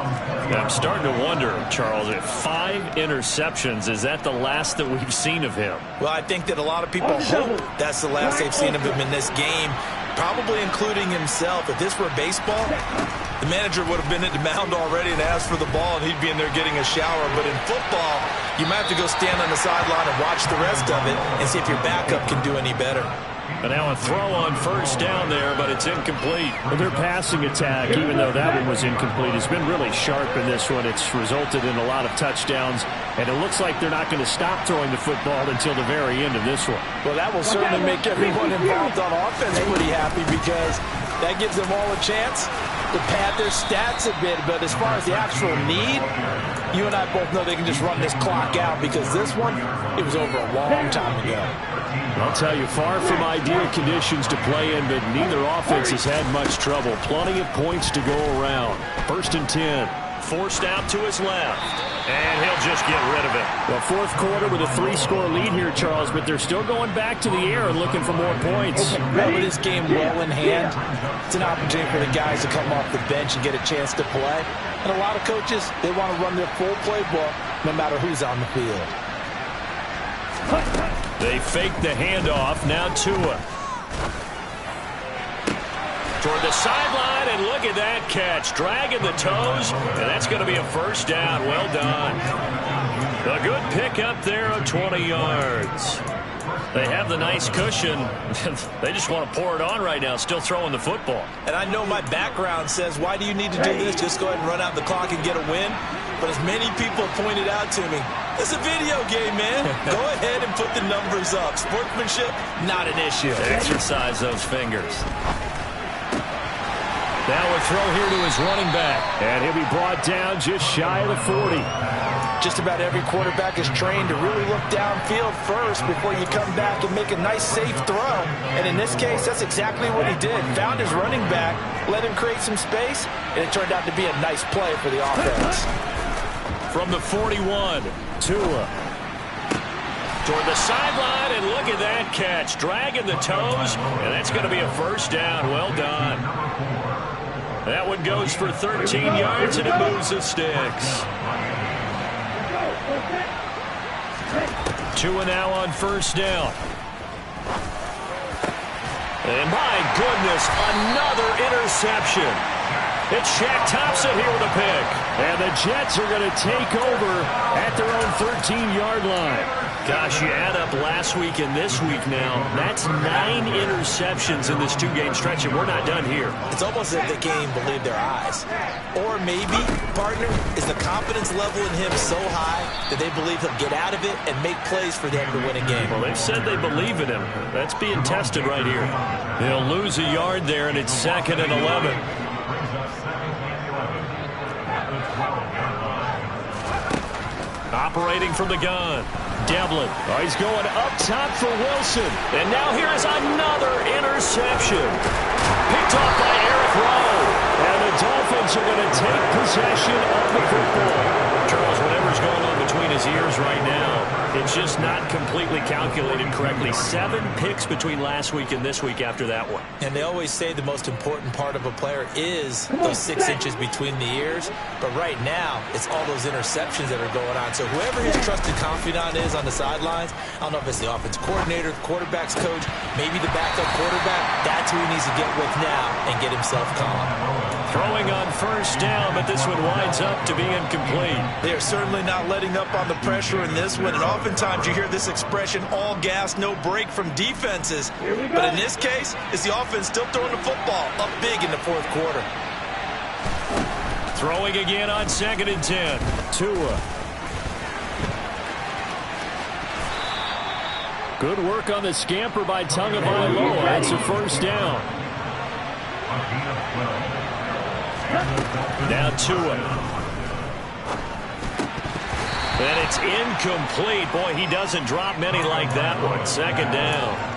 I'm starting to wonder, Charles, if 5 interceptions, is that the last that we've seen of him? Well, I think that a lot of people hope that's the last they've seen of him in this game, probably including himself. If this were baseball, the manager would have been at the mound already and asked for the ball, and he'd be in there getting a shower. But in football, you might have to go stand on the sideline and watch the rest of it and see if your backup can do any better. And now a throw on first down there, but it's incomplete. Well, their passing attack, even though that one was incomplete, has been really sharp in this one. It's resulted in a lot of touchdowns, and it looks like they're not going to stop throwing the football until the very end of this one. Well, that will certainly make everyone involved on offense pretty happy, because that gives them all a chance to pad their stats a bit. But as far as the actual need, you and I both know they can just run this clock out, because this one, it was over a long time ago. I'll tell you, far from ideal conditions to play in, but neither offense has had much trouble. Plenty of points to go around. 1st and 10. Forced out to his left. And he'll just get rid of it. Well, 4th quarter with a 3-score lead here, Charles, but they're still going back to the air and looking for more points. Well, with this game well in hand, it's an opportunity for the guys to come off the bench and get a chance to play. And a lot of coaches, they want to run their full playbook no matter who's on the field. They fake the handoff. Now Tua. Toward the sideline, and look at that catch. Dragging the toes, and that's going to be a first down. Well done. A good pickup there of 20 yards. They have the nice cushion. They just want to pour it on right now, still throwing the football. And I know my background says, why do you need to do this? Just go ahead and run out the clock and get a win. But as many people pointed out to me, it's a video game, man. Go ahead and put the numbers up. Sportsmanship, not an issue. Exercise those fingers. Now a throw here to his running back. And he'll be brought down just shy of the 40. Just about every quarterback is trained to really look downfield first before you come back and make a nice, safe throw. And in this case, that's exactly what he did. Found his running back, let him create some space, and it turned out to be a nice play for the offense. From the 41, Tua. Toward the sideline, and look at that catch. Dragging the toes, and that's going to be a first down. Well done. That one goes for 13 yards, and it moves the sticks. Tua now on first down. And my goodness, another interception. It's Shaq Thompson here with a pick. And the Jets are going to take over at their own 13-yard line. Gosh, you add up last week and this week now. That's 9 interceptions in this two-game stretch, and we're not done here. It's almost as if they can't even believe their eyes. Or maybe, partner, is the confidence level in him so high that they believe he'll get out of it and make plays for them to win a game. Well, they've said they believe in him. That's being tested right here. They'll lose a yard there, and it's 2nd and 11. Operating from the gun. Devlin. Oh, he's going up top for Wilson. And now here is another interception. Picked off by Eric Rowe. And the Dolphins are going to take possession of the football. Charles, whatever's going on between his ears right now, it's just not completely calculated correctly. 7 picks between last week and this week after that one. And they always say the most important part of a player is those 6 inches between the ears. But right now, it's all those interceptions that are going on. So whoever his trusted confidant is on the sidelines, I don't know if it's the offense coordinator, the quarterback's coach, maybe the backup quarterback, that's who he needs to get with now and get himself calm. Throwing on first down, but this one winds up to be incomplete. They are certainly not letting up on the pressure in this one, and oftentimes you hear this expression, all gas, no break from defenses. But in this case, it's the offense still throwing the football up big in the 4th quarter. Throwing again on 2nd and 10. Tua. Good work on the scamper by Tagovailoa. It's a first down. Now Tua. And it's incomplete. Boy, he doesn't drop many like that one. 2nd down.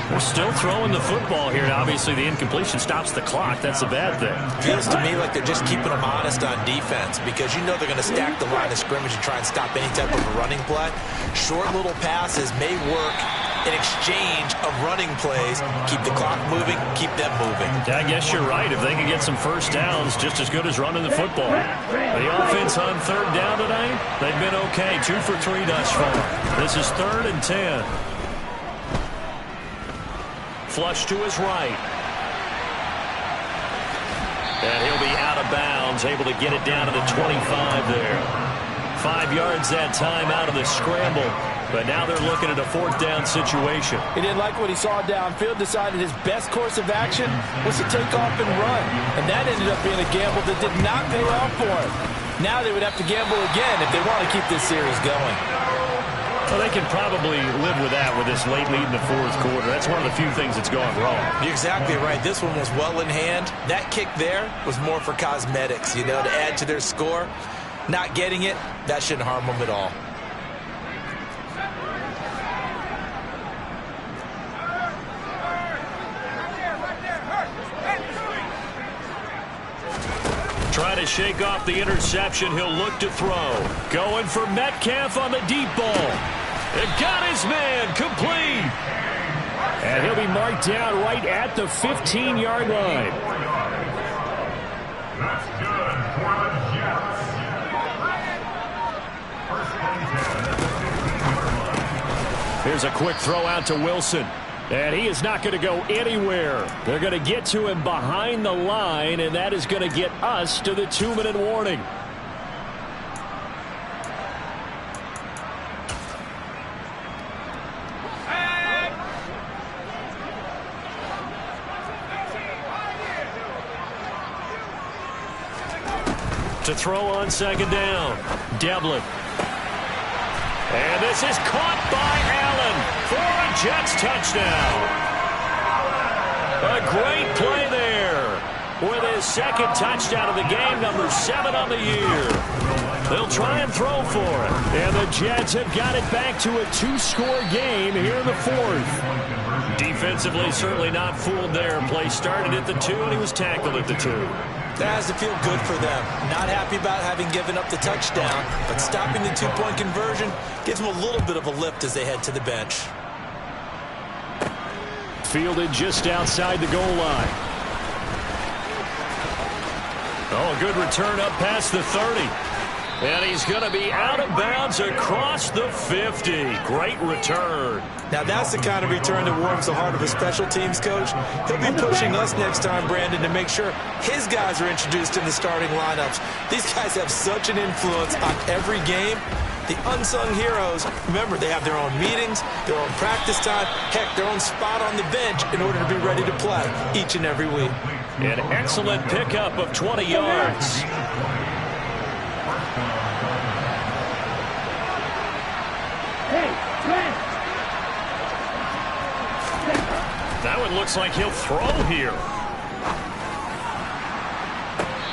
They're still throwing the football here. And obviously, the incompletion stops the clock. That's a bad thing. Feels to me like they're just keeping them honest on defense because you know they're going to stack the line of scrimmage and try and stop any type of a running play. Short little passes may work in exchange of running plays. Keep the clock moving, keep them moving. I guess you're right. If they can get some first downs, just as good as running the football. The offense on 3rd down tonight, they've been okay. 2 for 3 thus far. This is 3rd and 10. Flush to his right. And he'll be out of bounds, able to get it down to the 25 there. 5 yards that time out of the scramble. But now they're looking at a 4th down situation. He didn't like what he saw downfield, decided his best course of action was to take off and run. And that ended up being a gamble that did not pay off for him. Now they would have to gamble again if they want to keep this series going. Well, they can probably live with that with this late lead in the 4th quarter. That's one of the few things that's gone wrong. You're exactly right. This one was well in hand. That kick there was more for cosmetics, you know, to add to their score. Not getting it, that shouldn't harm them at all. Trying to shake off the interception. He'll look to throw. Going for Metcalf on the deep ball. It got his man complete. And he'll be marked down right at the 15-yard line. That's good for the Jets. First and 10 at the 15-yard line. Here's a quick throw out to Wilson. And he is not going to go anywhere. They're going to get to him behind the line, and that is going to get us to the 2-minute warning. To throw on 2nd down. Devlin. And this is caught by Allen for a Jets touchdown. A great play there with his 2nd touchdown of the game, number 7 on the year. They'll try and throw for it. And the Jets have got it back to a 2-score game here in the 4th. Defensively, certainly not fooled there. Play started at the 2, and he was tackled at the 2. That has to feel good for them. Not happy about having given up the touchdown, but stopping the 2-point conversion gives them a little bit of a lift as they head to the bench. Fielded just outside the goal line. Oh, a good return up past the 30. And he's going to be out of bounds across the 50. Great return. Now, that's the kind of return that warms the heart of a special teams coach. He'll be pushing us next time, Brandon, to make sure his guys are introduced in the starting lineups. These guys have such an influence on every game. The unsung heroes, remember, they have their own meetings, their own practice time, heck, their own spot on the bench in order to be ready to play each and every week. An excellent pickup of 20 yards. That one looks like he'll throw here.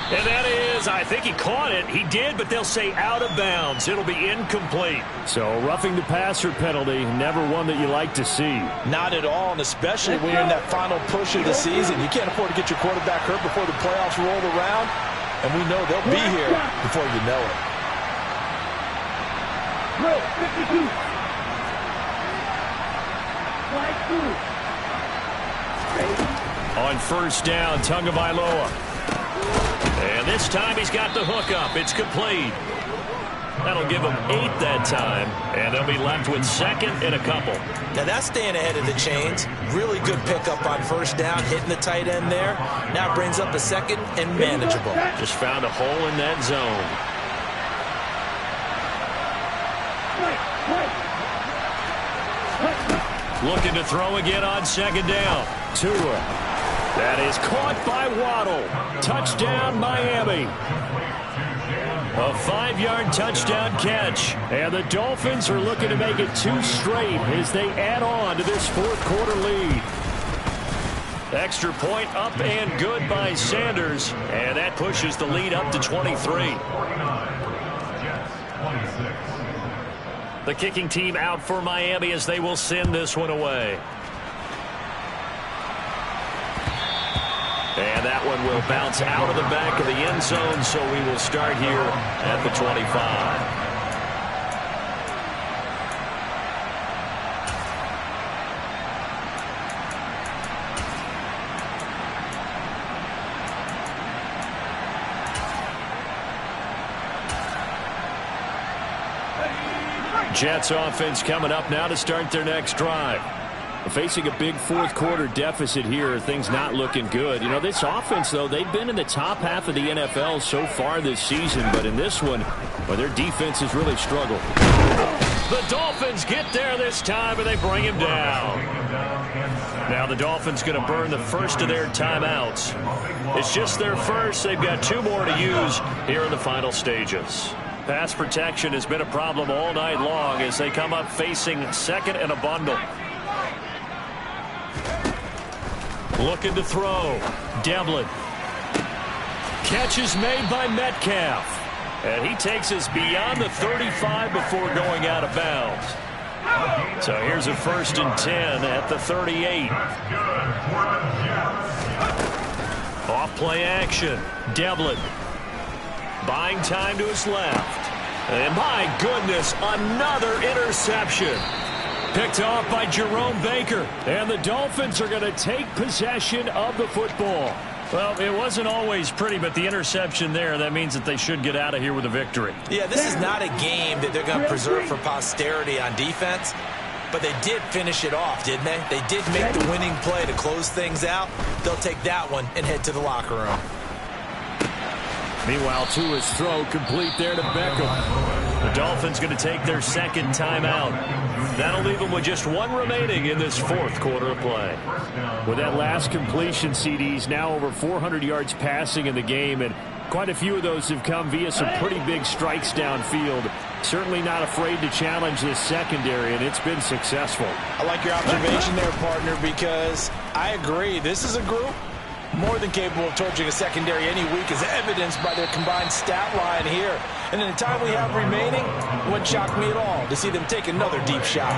And that is, I think he caught it. He did, but they'll say out of bounds. It'll be incomplete. So roughing the passer penalty, never one that you like to see. Not at all, and especially when you're in that final push of the season. You can't afford to get your quarterback hurt before the playoffs roll around, and we know they'll be here before you know it. 52. On first down, Tagovailoa. And this time he's got the hook up. It's complete. That'll give them 8 that time, and they'll be left with second and a couple. Now that's staying ahead of the chains. Really good pickup on first down, hitting the tight end there. Now brings up a second and manageable. Just found a hole in that zone. Looking to throw again on second down. Tua. That is caught by Waddle. Touchdown, Miami. A 5-yard touchdown catch. And the Dolphins are looking to make it 2 straight as they add on to this fourth-quarter lead. Extra point up and good by Sanders. And that pushes the lead up to 23. The kicking team out for Miami as they will send this one away. And that one will bounce out of the back of the end zone, so we will start here at the 25. Jets offense coming up now to start their next drive. Facing a big fourth-quarter deficit here, things not looking good. You know, this offense, though, they've been in the top half of the NFL so far this season, but in this one, well, their defense has really struggled. The Dolphins get there this time, and they bring him down. Now the Dolphins going to burn the first of their timeouts. It's just their first. They've got 2 more to use here in the final stages. Pass protection has been a problem all night long as they come up facing second and a bundle. Looking to throw. Devlin. Catch is made by Metcalf. And he takes us beyond the 35 before going out of bounds. So here's a 1st and 10 at the 38. Off play action. Devlin. Buying time to his left. And my goodness, another interception. Picked off by Jerome Baker. And the Dolphins are going to take possession of the football. Well, it wasn't always pretty, but the interception there, that means that they should get out of here with a victory. Yeah, this is not a game that they're going to preserve for posterity on defense, but they did finish it off, didn't they? They did make the winning play to close things out. They'll take that one and head to the locker room. Meanwhile, Tua's throw complete there to Beckham. The Dolphins going to take their second timeout. That'll leave them with just 1 remaining in this fourth quarter of play. With that last completion, CD's now over 400 yards passing in the game, and quite a few of those have come via some pretty big strikes downfield. Certainly not afraid to challenge this secondary, and it's been successful. I like your observation there, partner, because I agree. This is a group more than capable of torching a secondary any week, as evidenced by their combined stat line here. And in the time we have remaining, it wouldn't shock me at all to see them take another deep shot.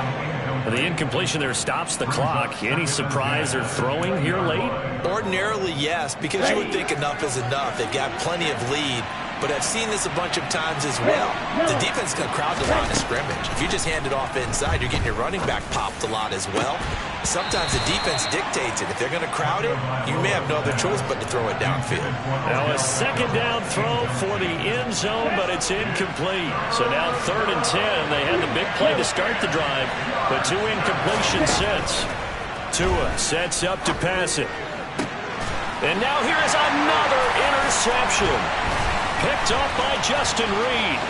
The incompletion there stops the clock. Any surprise they're throwing here late? Ordinarily, yes, because you would think enough is enough. They've got plenty of lead, but I've seen this a bunch of times as well. The defense is going to crowd the line of scrimmage. If you just hand it off inside, you're getting your running back popped a lot as well. Sometimes the defense dictates it. If they're going to crowd it, you may have no other choice but to throw it downfield. Now a second down throw for the end zone, but it's incomplete. So now 3rd and 10. They had the big play to start the drive, but 2 incompletions since. Tua sets up to pass it. And now here is another interception. Picked up by Justin Reed.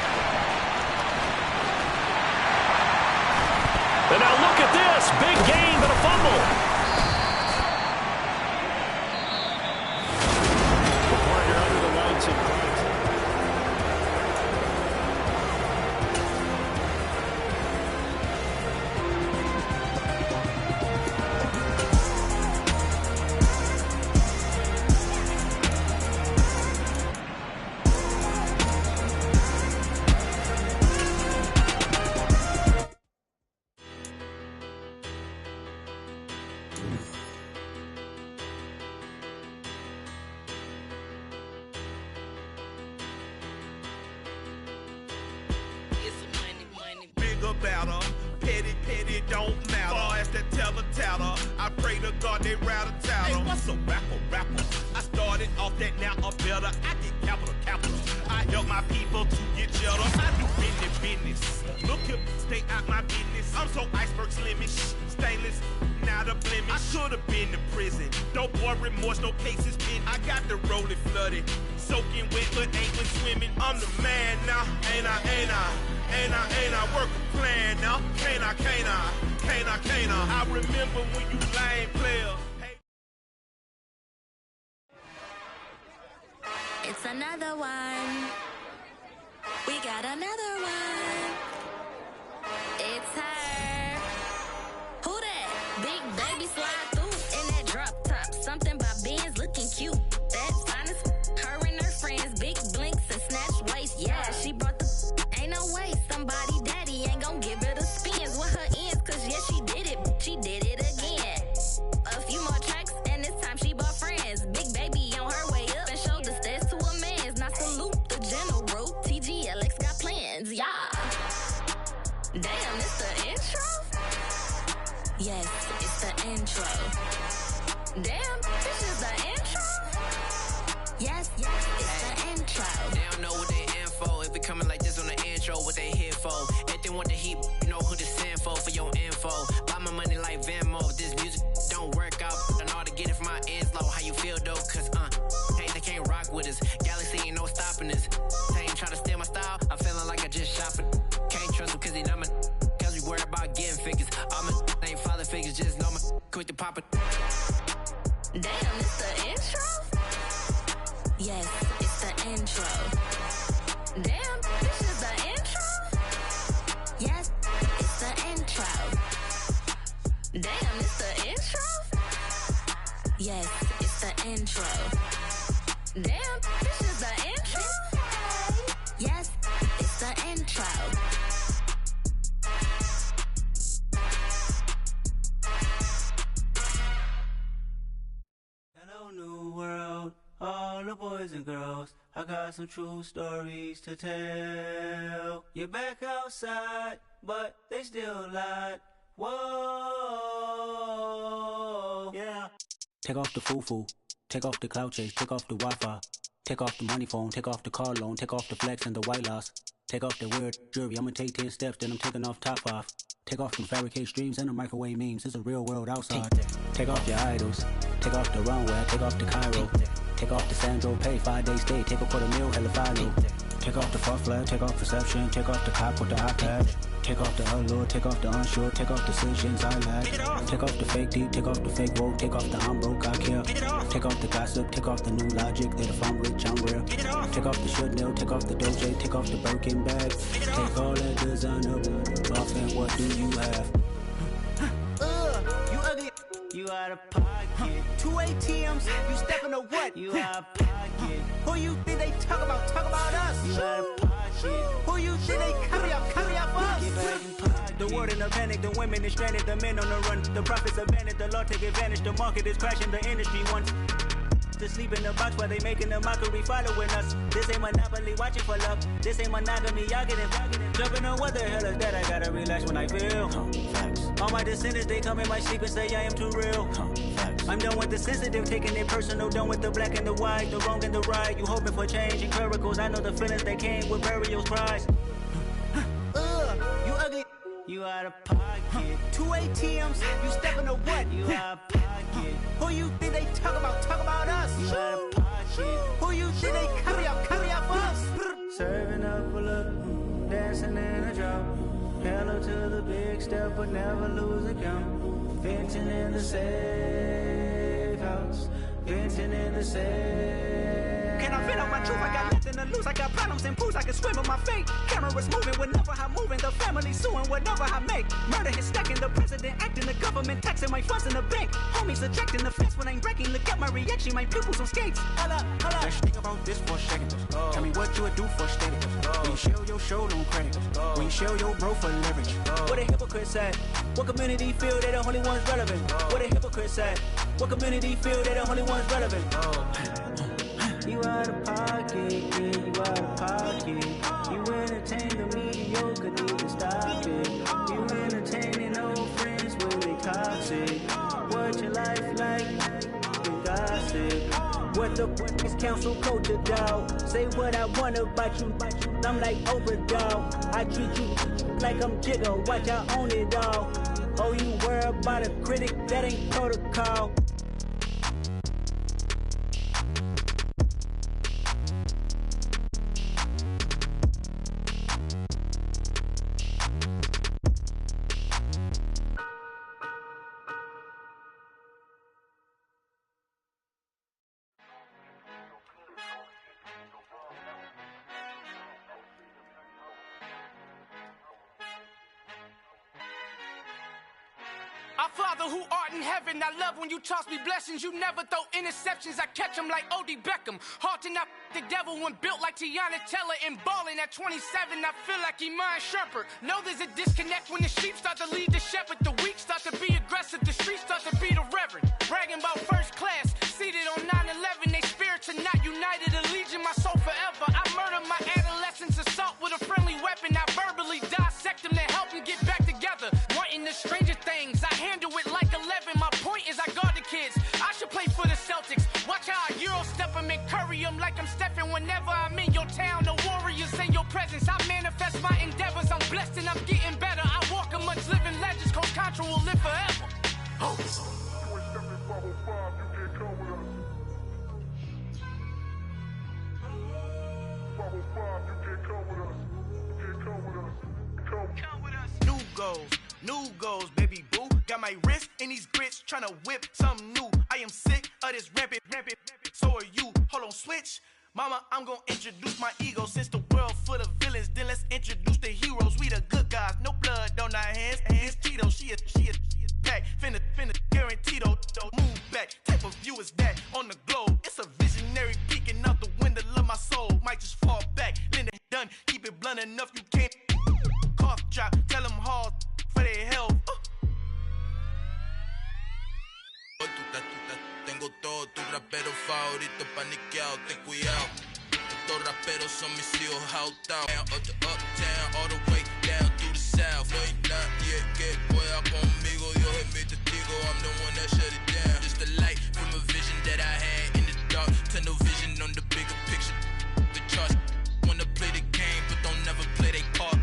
And now look at this. Big gain, but a fumble. The partner under the lights in front. Petty don't matter. Far as the teller, I pray to God they rattle tattle. Hey, what's a rapper? I started off that, now I'm better. I get capital. I help my people to get cheddar. I do business. Look here, stay out my business. I'm so iceberg slimish, stainless, not a blemish. I should have been to prison. No boy remorse, no cases pinned. I got the rolling flooded, soaking wet, but ain't been swimming. I'm the man now, ain't I? Work a plan now, can't I? I remember when you lame player. Hey. It's another one. We got another one. It's her. Who that? Big baby slide through in that drop top. Something about Benz looking cute. That's honest. Her and her friends, big blinks and snatch waist. Yeah, she brought the. Ain't no way somebody daddy ain't gon' give her the spins with her ends. Cause yeah, she did it again. A few more tracks and this time she bought friends. Big baby on her way up and showed the stairs to a man's. Now salute the general. TGLX got plans, yeah. Damn, it's the intro? Yes, it's the intro. Damn, this is the intro? Yes, it's the intro. They don't know what they in for. If it coming like this on the intro, what they here for? If they want the heat, you know who to send for your info. Buy my money like Venmo. If this music don't work out, I know how to get it from my ends low. How you feel though? Cause hey, they can't rock with us. Galaxy ain't no stopping this. They ain't trying to steal my style. I'm feeling like I just shot for. Can't trust them cause they numb it. Cause we worry about getting figures. All my ain't father figures, just know my quick to pop it. Damn, it's the intro? Yes, it's the intro. Damn, this is the intro? Yes, it's the intro. Damn, it's the intro? Yes, it's the intro. Damn, this is the intro? Yes, it's the intro. Hello, new world, all the boys and girls. I got some true stories to tell. You're back outside, but they still lied. Whoa, yeah. Take off the foo-foo, take off the cloud chase, take off the Wi-Fi, take off the money phone, take off the car loan, take off the flex and the white loss. Take off the weird jewelry, I'ma take 10 steps, then I'm taking off top off. Take off them fabricate streams and the microwave memes, it's a real world outside. Take off your idols, take off the runway, take off the Cairo. Take off the Sandro pay, 5-day stay, take a $250,000, hella final. Take off the fuck flag, take off perception, take off the cop with the iPad. Take off the allure, take off the unsure, take off decisions I lack. Take off the fake deep, take off the fake woke, take off the I'm broke, I care. Take off the gossip, take off the new logic, that if I'm rich, I'm real. Take off the Chanel, take off the Doja, take off the Birkin bag. Take all that designer off and what do you have? You ugly. You out of pocket. 2 ATMs, you stepping to what? You out of pocket. Who you think they talk about? Talk about us. You out of pocket. Who you think they cover up for us? Get back in pocket. The world in a panic, the women is stranded, the men on the run. The profits abandoned, the law take advantage. The market is crashing, the industry wants to sleep in the box while they making a mockery following us. This ain't Monopoly, watching for love. This ain't monogamy, y'all get it. Jumping on what the hell is that? I gotta relax when I feel. All my descendants, they come in my sleep and say I am too real. I'm done with the sensitive, taking it personal. Done with the black and the white, the wrong and the right. You hoping for change and miracles. I know the feelings that came with burials, cries. You ugly. You out of pocket. 2 ATMs, you stepping to what? You out of pocket. Who you think they talk about? Talk about us. You out of pocket. Who you think they copy out for us? Serving up a look, dancing in a drop. Hello to the big step, but never lose a count. Venting in the safe house. Venting in the safe. Can I vent out my truth? I got nothing to lose. I got problems and pools. I can swim with my fate. Cameras moving whenever I'm moving. The family suing whatever I make. Murder is stacking. The president acting. The government taxing my funds in the bank. Homies ejecting the fence when I'm breaking. Look at my reaction. My pupils on skates. Hold up. Let's think about this for a second. Tell me what you would do for steady. When you show your show no credit. When you show your bro for leverage. What a hypocrite said. What community feel they the only ones relevant? What a hypocrite said. What community feel they the only ones relevant? You out of pocket, yeah, you out of pocket. You entertain the mediocre, need to stop it. You entertaining old friends when they toxic. What your life like? You gossip. What the is council culture, dog? Say what I want about you. I'm like Oprah, dog. I treat you like I'm Jigga. Watch I own it all. Oh, you worry about a critic? That ain't protocol. Our Father who art in heaven, I love when you toss me blessings. You never throw interceptions, I catch them like O.D. Beckham. Hard to not the devil when built like Tiana Teller and balling at 27. I feel like Iman Shumpert. Know there's a disconnect when the sheep start to lead the shepherd. The weak start to be aggressive, the streets start to be the reverend. Bragging about first class, seated on 9/11. They spirits are not united, a legion, my soul forever. I murder my adolescence, assault with a friendly weapon. I verbally dissect them to help them get back together. Wanting the stranger things, I handle it like 11. My point is I guard the kids. I should play for the Celtics. Watch how I Euro step them and curry them like I'm Stephen. Whenever I'm in your town, the Warriors in your presence. I manifest my endeavors. I'm blessed and I'm getting better. I walk amongst living legends. Coach Contra will live forever. Oh. New goals, baby boo. Got my wrist in these grits, tryna whip something new. I am sick of this rampant. So are you. Hold on, switch. Mama, I'm gonna introduce my ego. Since the world full of villains, then let's introduce the heroes. We the good guys, no blood on our hands. Hands Cheeto, she a pack. Finna, guaranteed, move back. Type of view is that on the globe? It's a visionary peeking out the window of my soul. Might just fall back, Linda done. Keep it blunt enough, you can't. Cough drop, tell them hard for their health. Tengo todos tus raperos favoritos paniqueados, ten cuidado. Estos raperos son mis hijos outdown. Uptown, all the way down to the south. No hay nadie que pueda conmigo, Dios es mi testigo. I'm the one that shut it down. Just the light from a vision that I had in the dark. Tunnel vision on the bigger picture. The charts wanna play the game, but don't never play their part.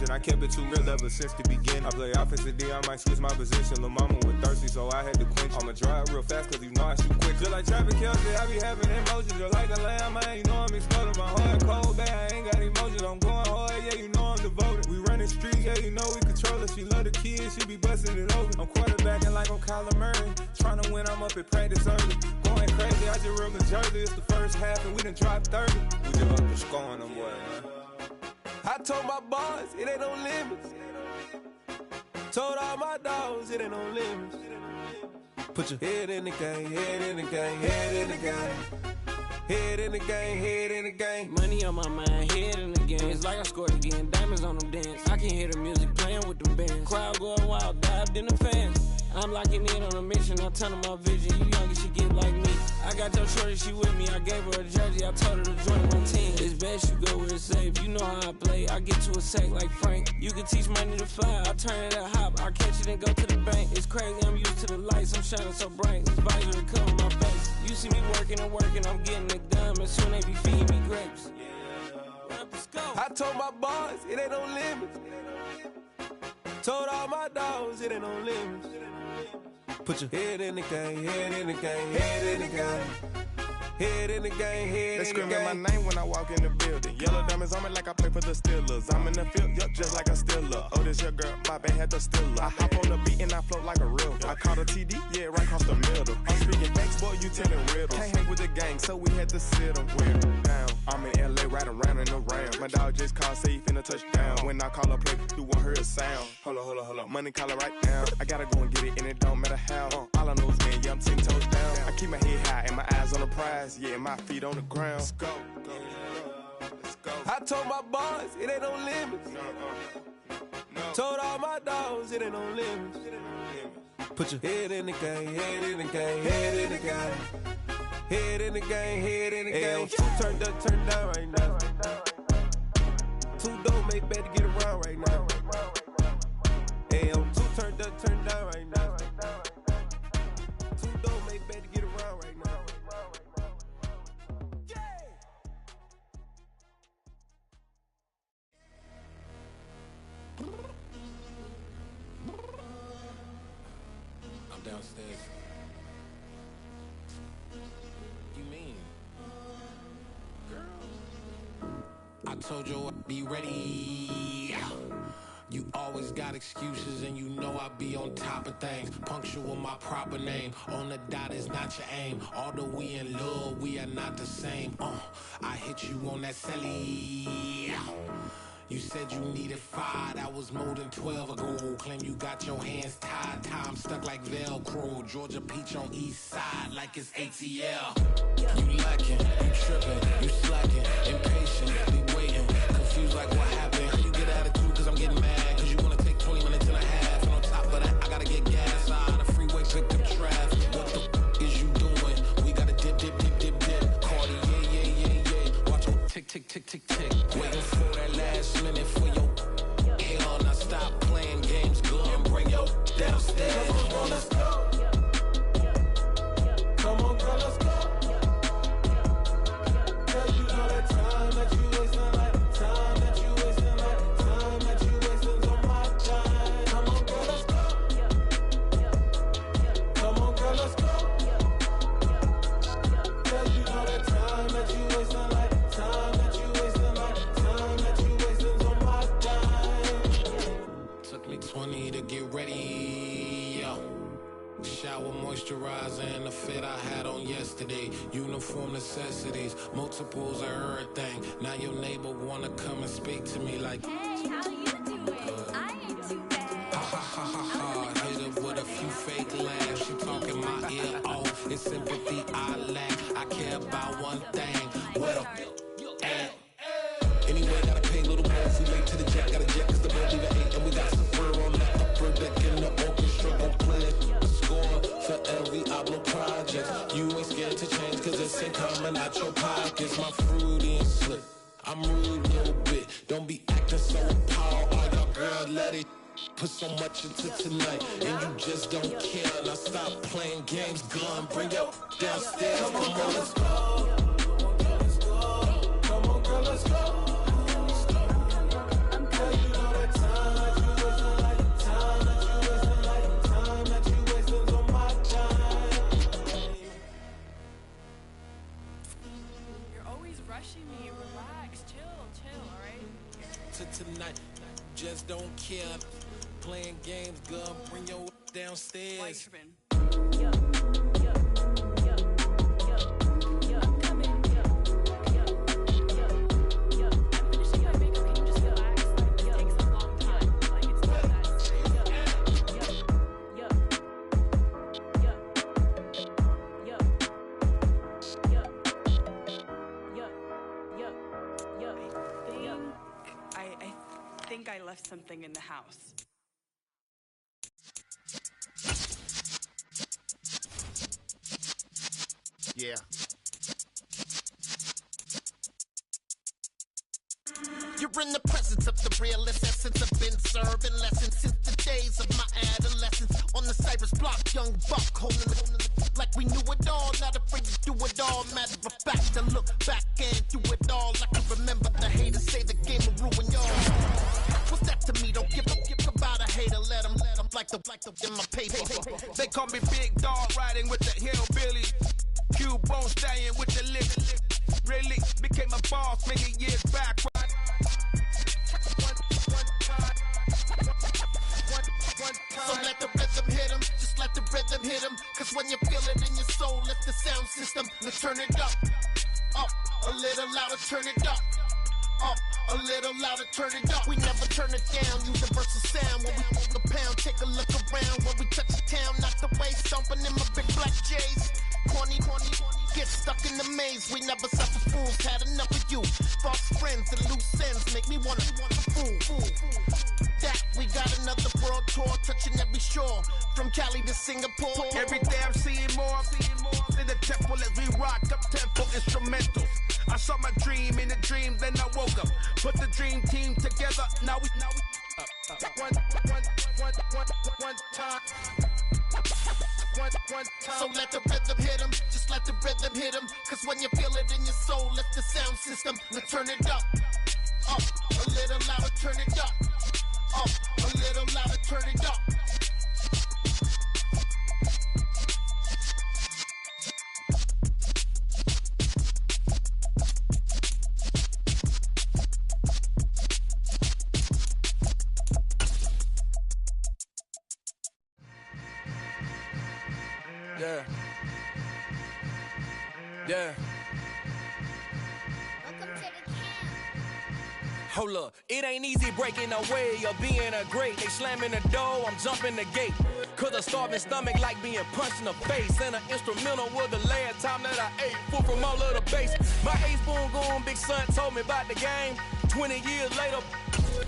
I kept it too real ever since the beginning. I play offensive D, I might switch my position. Lil' mama was thirsty, so I had to quench. I'ma drive real fast, cause you know I shoot quick. Just like Travis Kelce, I be having emotions. Just like a lamb, man, you know I'm exploding. My heart cold, bad, I ain't got emotions. I'm going hard, yeah, you know I'm devoted. We running streets, yeah, you know we control it. She love the kids, she be busting it open. I'm quarterbacking like I'm Kyler Murray. Tryna win, I'm up at practice early. Going crazy, I just real the jersey. It's the first half, and we done dropped 30. We just up to scoring them, boy, man. I told my boys, it ain't no limits. Told all my dogs, it ain't no limits. Put your head in the game, head in the game, head in the game. Head in the game, head in the game. Money on my mind, head in the game. It's like I scored again, diamonds on them dance. I can hear the music playing with them bands. Crowd going wild, dived in the fans. I'm locking in on a mission, I'm telling my vision. You young, you should get like me. I got your shorty, she with me. I gave her a jersey, I told her to join my team. It's best you go where it's safe. You know how I play. I get to a sack like Frank. You can teach money to fly. I turn it a hop. I catch it and go to the bank. It's crazy, I'm used to the lights. I'm shining so bright. This visor to cover my face. You see me working and working, I'm getting it done. And soon they be feeding me grapes. I told my boys, it ain't no limits. Told all my dogs, it ain't no limits. Put your head in the game, head in the game, head in the game. Head in the game, head in the game. They screaming my name when I walk in the building. Yellow diamonds on me like I play for the Steelers. I'm in the field, yup, just like a Steeler. Oh, this your girl, my band had the Steeler. I hop on the beat and I float like a river. I caught a TD, yeah, right across the middle. I'm speaking facts, boy, you telling riddles. Can't hang with the gang, so we had to sit them down. I'm in LA, riding around in the Ram. My dog just called, say he finna touchdown. When I call a play, you won't hear a sound. Hold up, money calling right now. I gotta go and get it, and it don't matter how. All I know is, man, yeah, I'm 10 toes down. I keep my head high and my eyes on the prize. Yeah, my feet on the ground. Let's go. I told my boys, it ain't no limits. Told all my dogs, it ain't no limits. Put your head in the game, head in the game, head in the game. Head in the game, head in the game. Two turned up, turned down right now. Two don't make better get around right now. Hey, I'm two turned up, turned down right now. Two don't make better get around right now. I'm downstairs. You mean? Girl. I told you I'd be ready. You always got excuses and you know I be on top of things. Punctual my proper name. On the dot is not your aim. Although we in love, we are not the same. I hit you on that celly. You said you needed 5, that was more than 12 ago. Claim you got your hands tied, time stuck like Velcro. Georgia Peach on east side like it's ATL. You lacking, you tripping, you slacking, impatient, be waiting, confused like what happened. How you get attitude cause I'm getting mad, cause you wanna take 20 minutes and a half. And on top of that, I gotta get gas out of the freeway, pick up traffic. What the f is you doing? We gotta dip, dip, dip, dip, dip. Cardi, yeah. Watch your tick, tick, tick, tick, tick. Waiting for that last minute for your hell. Now stop playing games, go and bring your downstairs. Come on, let's go. Come on, girl, let's go. Girl, you know that time that you wasting, like time that you wasting, like time that you wasting on my time. Come on, girl, let's go. Come on, girl, let's go. Girl, you know that time that you wasting, like time that you wasting, like time that you wasting on my time. Took me 20 to get ready, yo. Shower, moisturizer, and the fit I had on yesterday. Uniform necessities, multiples of everything. Now your neighbor wanna come and speak to me like, hey, how you doing? I ain't too bad. Ha ha ha ha ha. Hit her with a few fake laughs. She talking my ear off. It's sympathy I lack. I care about one thing. What up? Anyway, gotta pay a little more if we late to the jet. Got a jet cause the boat leave at 8. And we got some fur on the upper deck in the orchestra. Gon' play a score for every Ablo project. You ain't scared to change cause it's ain't coming out your pockets. My fruity and slip. I'm rude a little bit. Don't be acting so appalled. All y'all girl, let it put so much into tonight. And you just don't care. Now stop playing games. Gun, bring your downstairs. Come on, let's go. Come on, girl, let's go. Me, relax, chill, alright? To tonight, just don't care. Playing games, gun, bring your downstairs. think I left something in the house. Yeah. You're in the presence of the realest essence. I've been serving lessons since the days of my adolescence. On the Cypress block, young buck holding it like we knew it all. Not afraid to do it all. Matter of fact, to look back and do it all. I can remember the haters say the game will ruin y'all. What's that to me? Don't give about a hater. Let them like the in my paper. They call me Big Dog, riding with the hillbilly. Q-Bone staying with the lip. Really became a boss many years back. So let the rhythm hit him, just let the rhythm hit him. Cause when you feel it in your soul, lift the sound system. Let's turn it up, a little louder, turn it up, a little louder, turn it up. We never turn it down, universal sound. When we hold the pound, take a look around. When we touch the town, knock the way, stomping in my big black J's. Corny, get stuck in the maze. We never suffer fools, had enough of you. False friends and loose ends make me wanna fool. That we got another world tour, touching every shore, from Cali to Singapore. Every day I'm seeing more in the temple as we rock up tempo instrumentals. I saw my dream in a dream, then I woke up. Put the dream team together. Now we one time. So let the rhythm hit him, just let the rhythm hit him. Cause when you feel it in your soul, lift the sound system. Let's turn it up, a little louder, turn it up, a little louder, turn it up. Yeah. Hold up, it ain't easy breaking away or being a great. They slamming the door, I'm jumping the gate. Cause a starving stomach like being punched in the face. And an instrumental was the last time that I ate. Full from all of the bass. My ace boom goon, big son told me about the game. 20 years later,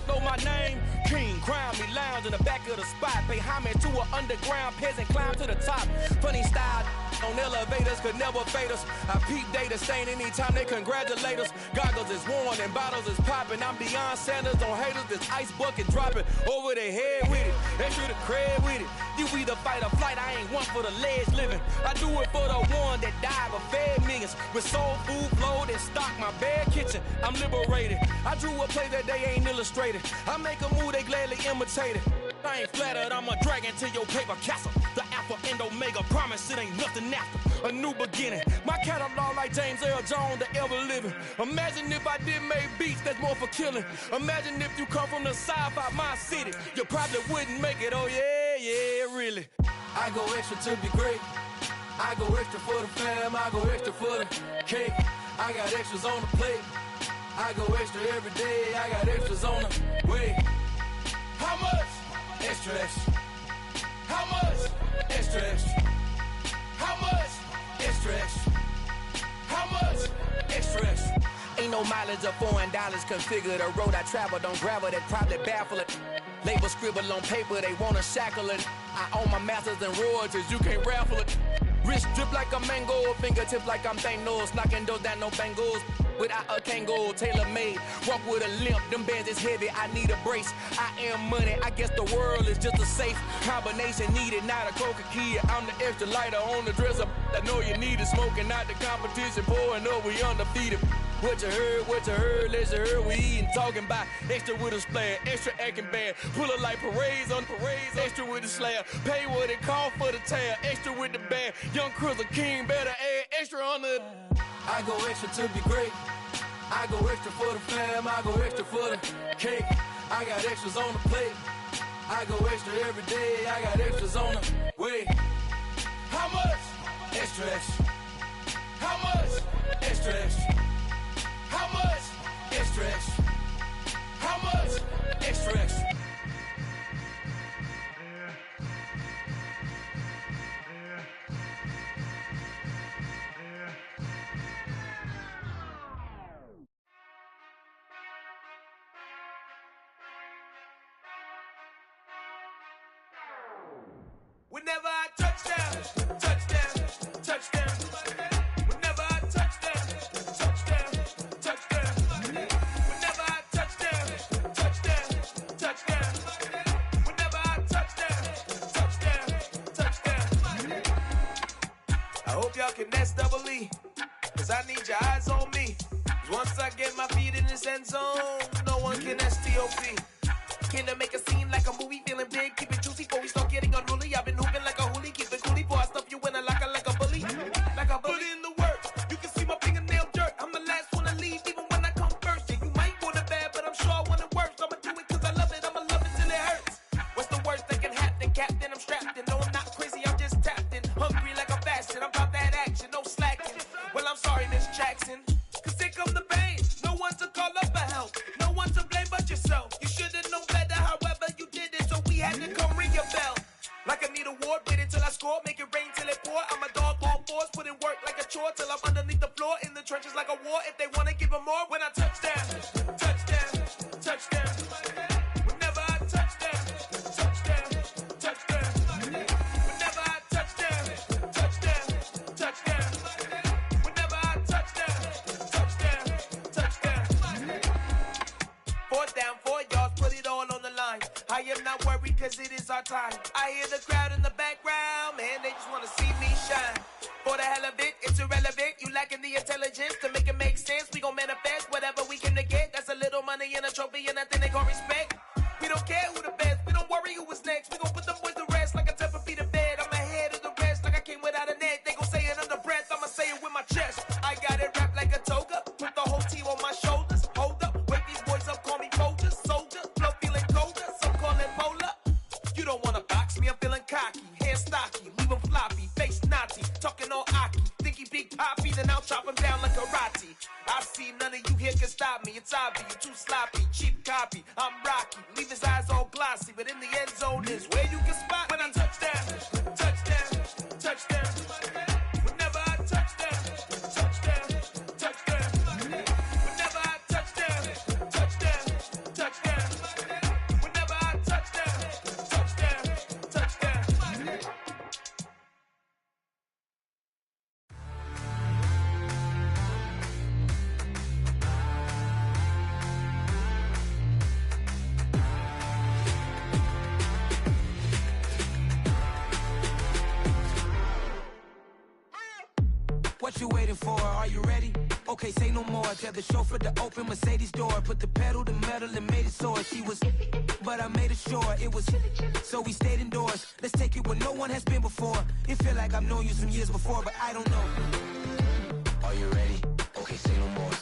know my name. King, crown me, lounge in the back of the spot. Pay homage to an underground peasant, climb to the top. Funny style on elevators could never fade us. I peep data stain anytime they congratulate us. Goggles is worn and bottles is popping. I'm Deion Sanders on haters, this ice bucket dropping over their head with it. Extra the cred with it. You either fight or flight, I ain't one for the ledge living. I do it for the one that died but fed millions. With soul food flowed and stock my bad kitchen. I'm liberated. I drew a play that they ain't illustrated. I make a move, they gladly imitate it. I ain't flattered, I'm a dragon to your paper castle. The Alpha and Omega, promise it ain't nothing after. A new beginning. My catalog like James Earl Jones, the ever living. Imagine if I did make beats that's more for killing. Imagine if you come from the sci-fi my city. You probably wouldn't make it, oh yeah, really. I go extra to be great. I go extra for the fam, I go extra for the cake. I got extras on the plate. I go extra every day, I got extras on the way. How much? Extra, extra. How much? Extra, extra. How much? Extra, extra. How much? Extra, extra. Ain't no mileage of $4 configure the road I travel. Don't gravel that probably baffle it. Label scribble on paper, they wanna shackle it. I own my masters and royalties, you can't raffle it. Wrist drip like a mango, fingertips like I'm Thanos. Knocking those down, no bangles. Without a Kangol, tailor-made. Walk with a limp, them bands is heavy, I need a brace. I am money, I guess the world is just a safe combination needed, not a coca key. I'm the extra lighter on the dresser. I know you need it, smoking out the competition, pouring up, we undefeated. What you heard, let's hear we eatin', talking about extra with a splash, extra acting bad. Pull it like parades on parades, extra with the slab. Pay what it cost for the tab, extra with the bag. Young Chris, a king, better add extra on the. I go extra to be great. I go extra for the fam, I go extra for the cake. I got extras on the plate. I go extra every day, I got extras on the way. How much? Extra, extra. How much? Extra, extra. How much? Extra, extra. How much? Extra, extra. Whenever I touchdown, touchdown, touchdown. Whenever I touchdown, touchdown, touchdown. Whenever I touchdown, touchdown, touchdown. Whenever I touchdown, touchdown, touchdown. I hope y'all can nest double E, cause I need your eyes on me. Once I get my feet in this end zone, no one can STOP. Can I make a scene like a movie, feeling big, keep it juicy before we start getting unruly. I've been hooping like a hoolie, keep it coolie before I stuff you in a locker like a bully. Like a bully. Put in the work, you can see my fingernail dirt. I'm the last one to leave, even when I come first. Yeah, you might want it bad, but I'm sure I want it worse. I'ma do it cause I love it, I'ma love it till it hurts. What's the worst that can happen, Captain? I'm strapped in, no I'm not crazy, I'm just tapped in. Hungry like I'm fasting, I'm about that action, no slacking. Well, I'm sorry, Miss Jackson, cause here come the pain. No one to call up for help, no one to blame but yourself. You should've known better, however you did it, so we had to come ring your bell. Like I need a ward, wait until I score, make it rain till it pour. I'm a dog on force, put in work like a chore till I'm underneath the floor, in the trenches like a war. If they wanna give them more, when I touchdown, touchdown, touchdown. Whenever I touchdown, touchdown, touchdown. Whenever I touchdown, touchdown, touchdown. Whenever I touchdown, touchdown, touchdown. 4th down, 4 yards, put it all on the line. I am not worried cause it is our time. I hear the crowd in the background, man, they just wanna see me shine. For the hell of it, it's irrelevant. You lacking the intelligence to make it make sense. We gon' manifest whatever we came to get. That's a little money and a trophy and nothing they gon' respect. We don't care who the best, we don't worry who was next. We gon' put them boys to rest like a 10 feet of bed. I'm ahead of the rest like I came without a net. They gon' say it under breath, I'ma say it with my chest. I got it wrapped like a toga, put the whole team on my shoulders. Hold up, wake these boys up, call me Folger, soldier. Flow feeling colder, some call it polar. You don't wanna box me, I'm feeling cocky. Hands stocky, leave him floppy, face naughty. Talking all aki, think he big poppy, then I'll chop him down like karate. I see none of you here can stop me, it's obvious, you too sloppy, cheap copy. I'm Rocky, leave his eyes all glossy, but in the end zone is where you can spot when I touchdown, touchdown, touchdown. Whenever I touchdown, touchdown, touchdown. Whenever I touchdown, touchdown, touchdown. Whenever I touchdown, touchdown, touchdown. What you waiting for? Are you ready? Okay, say no more. Tell the chauffeur to open Mercedes door. Put the pedal to metal and made it soar. She was, but I made it sure it was. So we stayed indoors. Let's take it where no one has been before. It feel like I've known you some years before, but I don't know. Are you ready? Okay, say no more.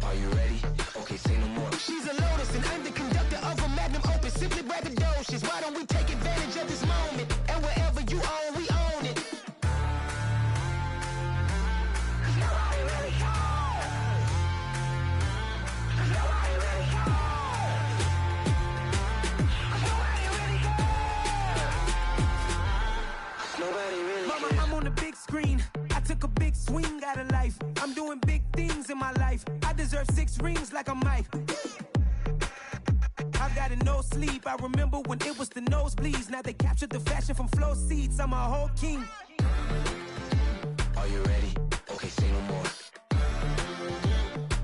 Are you ready? Okay, say no more. She's a Lotus and I'm the conductor of a magnum opus. Simply braggadocious. Why don't we take advantage of this moment? And wherever you own, we own it. Mama, I'm on the big screen. I took a big swing out of life. I'm doing big things in my life. I deserve 6 rings like I'm Mike. I've got no sleep. I remember when it was the nosebleeds. Now they captured the fashion from flow seats. I'm a whole king. Are you ready? Okay, say no more.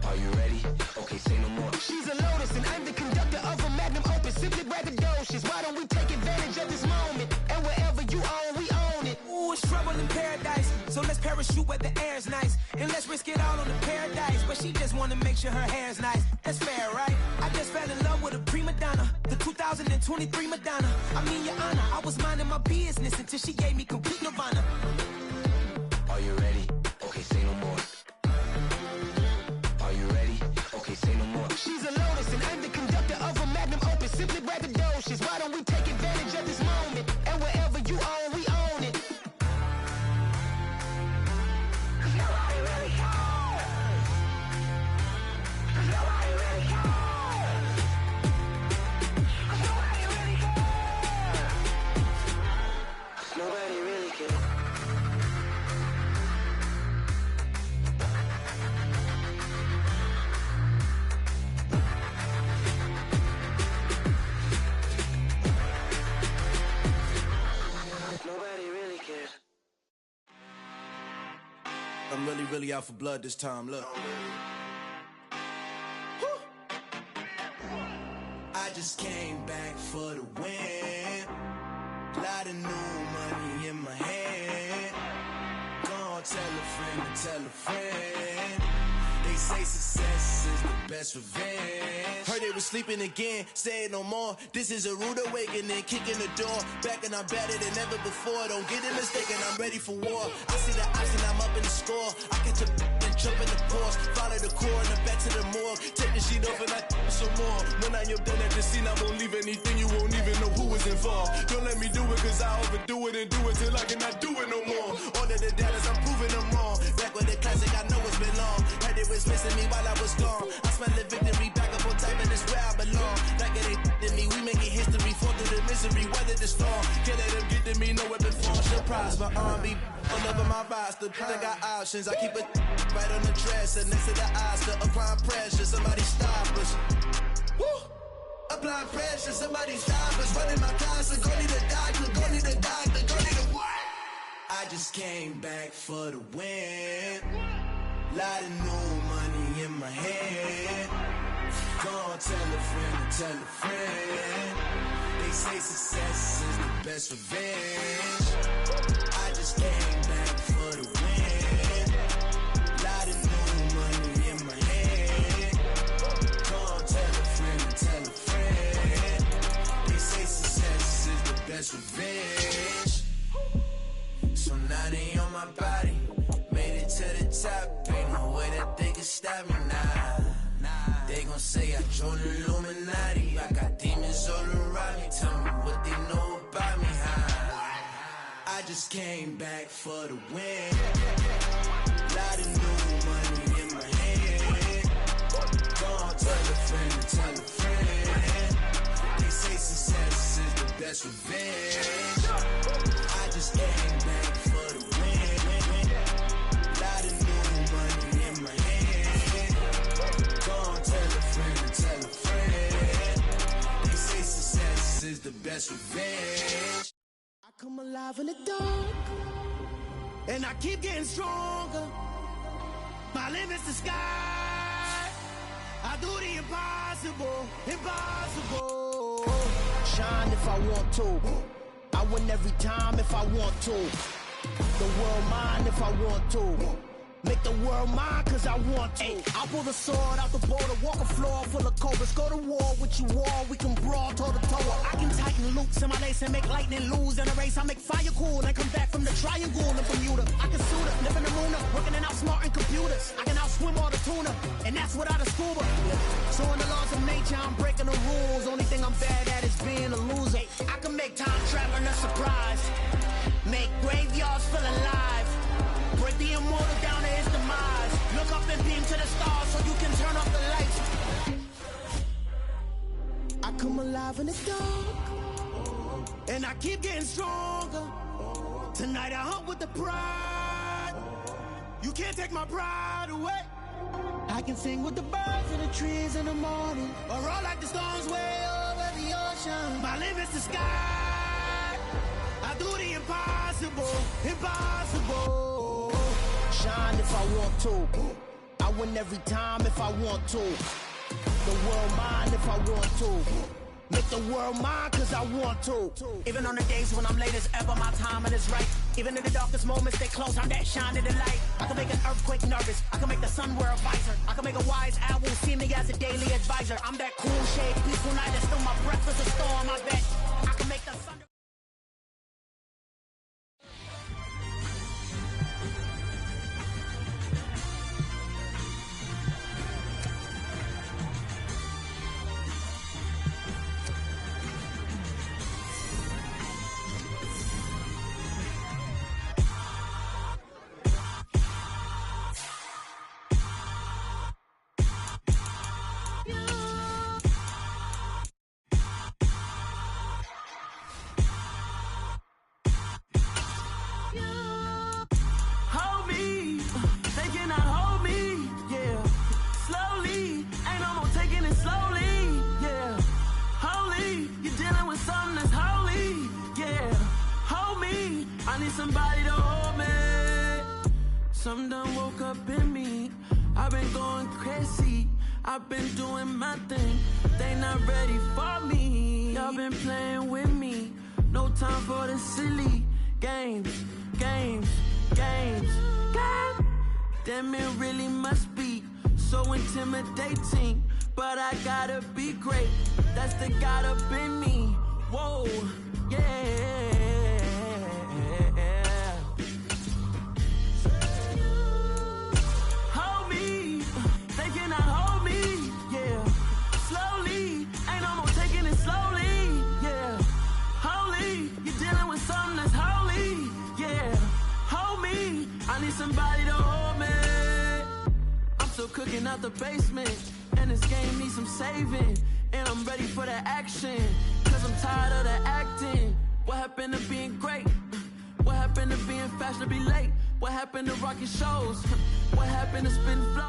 Are you ready? Okay, say no more. She's a Lotus and I'm the conductor of a magnum opus. Simply braggadocious. Why don't we take advantage of this moment? And wherever you own, we own it. Ooh, it's trouble in paradise. So let's parachute where the air's nice. And let's risk it all on the paradise. But she just wanna make sure her hair's nice. That's fair, right? I just fell in love with a prima donna. The 2023 Madonna. I mean, your honor, I was minding my business until she gave me complete nirvana. Are you ready? Okay, say no more. Are you ready? Okay, say no more. She's a Lotus and I'm the conductor of a magnum opus. Simply braggadocious. Why don't we take advantage of this moment? And wherever you own, we own it. Nobody really cares. Nobody really cares. Nobody really cares. Nobody really cares. I'm really, really out for blood this time. Look. I just came back for the win. Lot of new money in my hand. Gonna tell a friend to tell a friend. They say success is the best revenge. Heard they was sleeping again, say it no more. This is a rude awakening, kicking the door. Back and I'm better than ever before. Don't get it mistaken, I'm ready for war. I see the option, I'm up in the score. I catch a and jump in the course. Follow the core and then back to the morgue. Take the sheet off and I some more. When I am done at the scene, I won't leave anything. You won't even know who was involved. Don't let me do it, cause I overdo it and do it till I cannot do it no more. All of the Dallas, I'm proving them wrong. Back with the classic, I know it's been long. Heard it was missing me while I was gone. I smell the victory, back up on time, and it's where I belong. Like it ain't to me, we making history. Fall through the misery, weather the storm. Can't let them get to me, no weapon form. Surprise, my army all over my roster. I got options, I keep it right on the dresser. Next to the Oscar, applying pressure. Somebody stop us. Woo! Applying pressure, somebody stop us. Running my concert, go need a doctor, go need a doctor, go need a what? I just came back for the win. Lot of new money in my hand. Gonna tell a friend to tell a friend. They say success is the best revenge. I just came back for the win. Lot of new money in my hand. Gonna tell a friend to tell a friend. They say success is the best revenge. So now they on my body. Made it to the top, ain't no way that they can stop me now. They gon' say I joined the Illuminati. I got demons all around me. Tell me what they know about me, huh? I just came back for the win. Lot of new money in my hand. Gonna tell a friend to tell a friend. They say success is the best revenge. I just came back for the win. Lot of new money in my hand. Gonna tell a friend to tell a friend. They say success is the best revenge. I come alive in the dark, and I keep getting stronger. My limit's the sky. I do the impossible, impossible. Shine if I want to. I win every time if I want to. The world mine if I want to. Make the world mine cause I want to. I pull the sword out the border, walk a floor full of cobras. Go to war with you all, we can brawl toe to toe. I can tighten loops in my lace and make lightning lose in a race. I make fire cool and come back from the triangle in Bermuda. I can suit up, live in the moon up, working and outsmarting computers. I can outswim all the tuna, and that's without a scuba. So in the laws of nature, I'm breaking the rules. Only thing I'm bad at is being a loser. I can make time traveling a surprise. Make graveyards feel alive. Break the immortal down to his demise. Look up and beam to the stars so you can turn off the lights. I come alive in the dark, and I keep getting stronger. Tonight I hunt with the pride. You can't take my pride away. I can sing with the birds and the trees in the morning, or roll like the storms way over the ocean. My limit's the sky. I do the impossible, impossible. Shine if I want to. I win every time if I want to. The world mine if I want to. Make the world mine cause I want to. Even on the days when I'm late as ever, my timing is right. Even in the darkest moments, they close, I'm that shining the light. I can make an earthquake nervous, I can make the sun wear a visor. I can make a wise owl see me as a daily advisor. I'm that cool shade, peaceful night, and still my breath is a storm, I bet. I can make the sun. Some done woke up in me. I've been going crazy. I've been doing my thing. They not ready for me. Y'all been playing with me. No time for the silly games. Damn, it really must be so intimidating. But I gotta be great. That's the God up in me. Whoa, yeah. Hold me, they cannot hold me, yeah. Slowly, ain't no more taking it slowly, yeah. Holy, you're dealing with something that's holy, yeah. Hold me, I need somebody to hold me. I'm still cooking out the basement, and this game needs some saving. And I'm ready for the action, cause I'm tired of the acting. What happened to being great? What happened to being fashionably late? What happened to rocking shows? What happened to spin flow?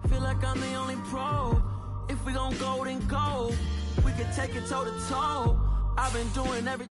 Feel like I'm the only pro. If we gon' go, then go. We can take it toe to toe. I've been doing everything.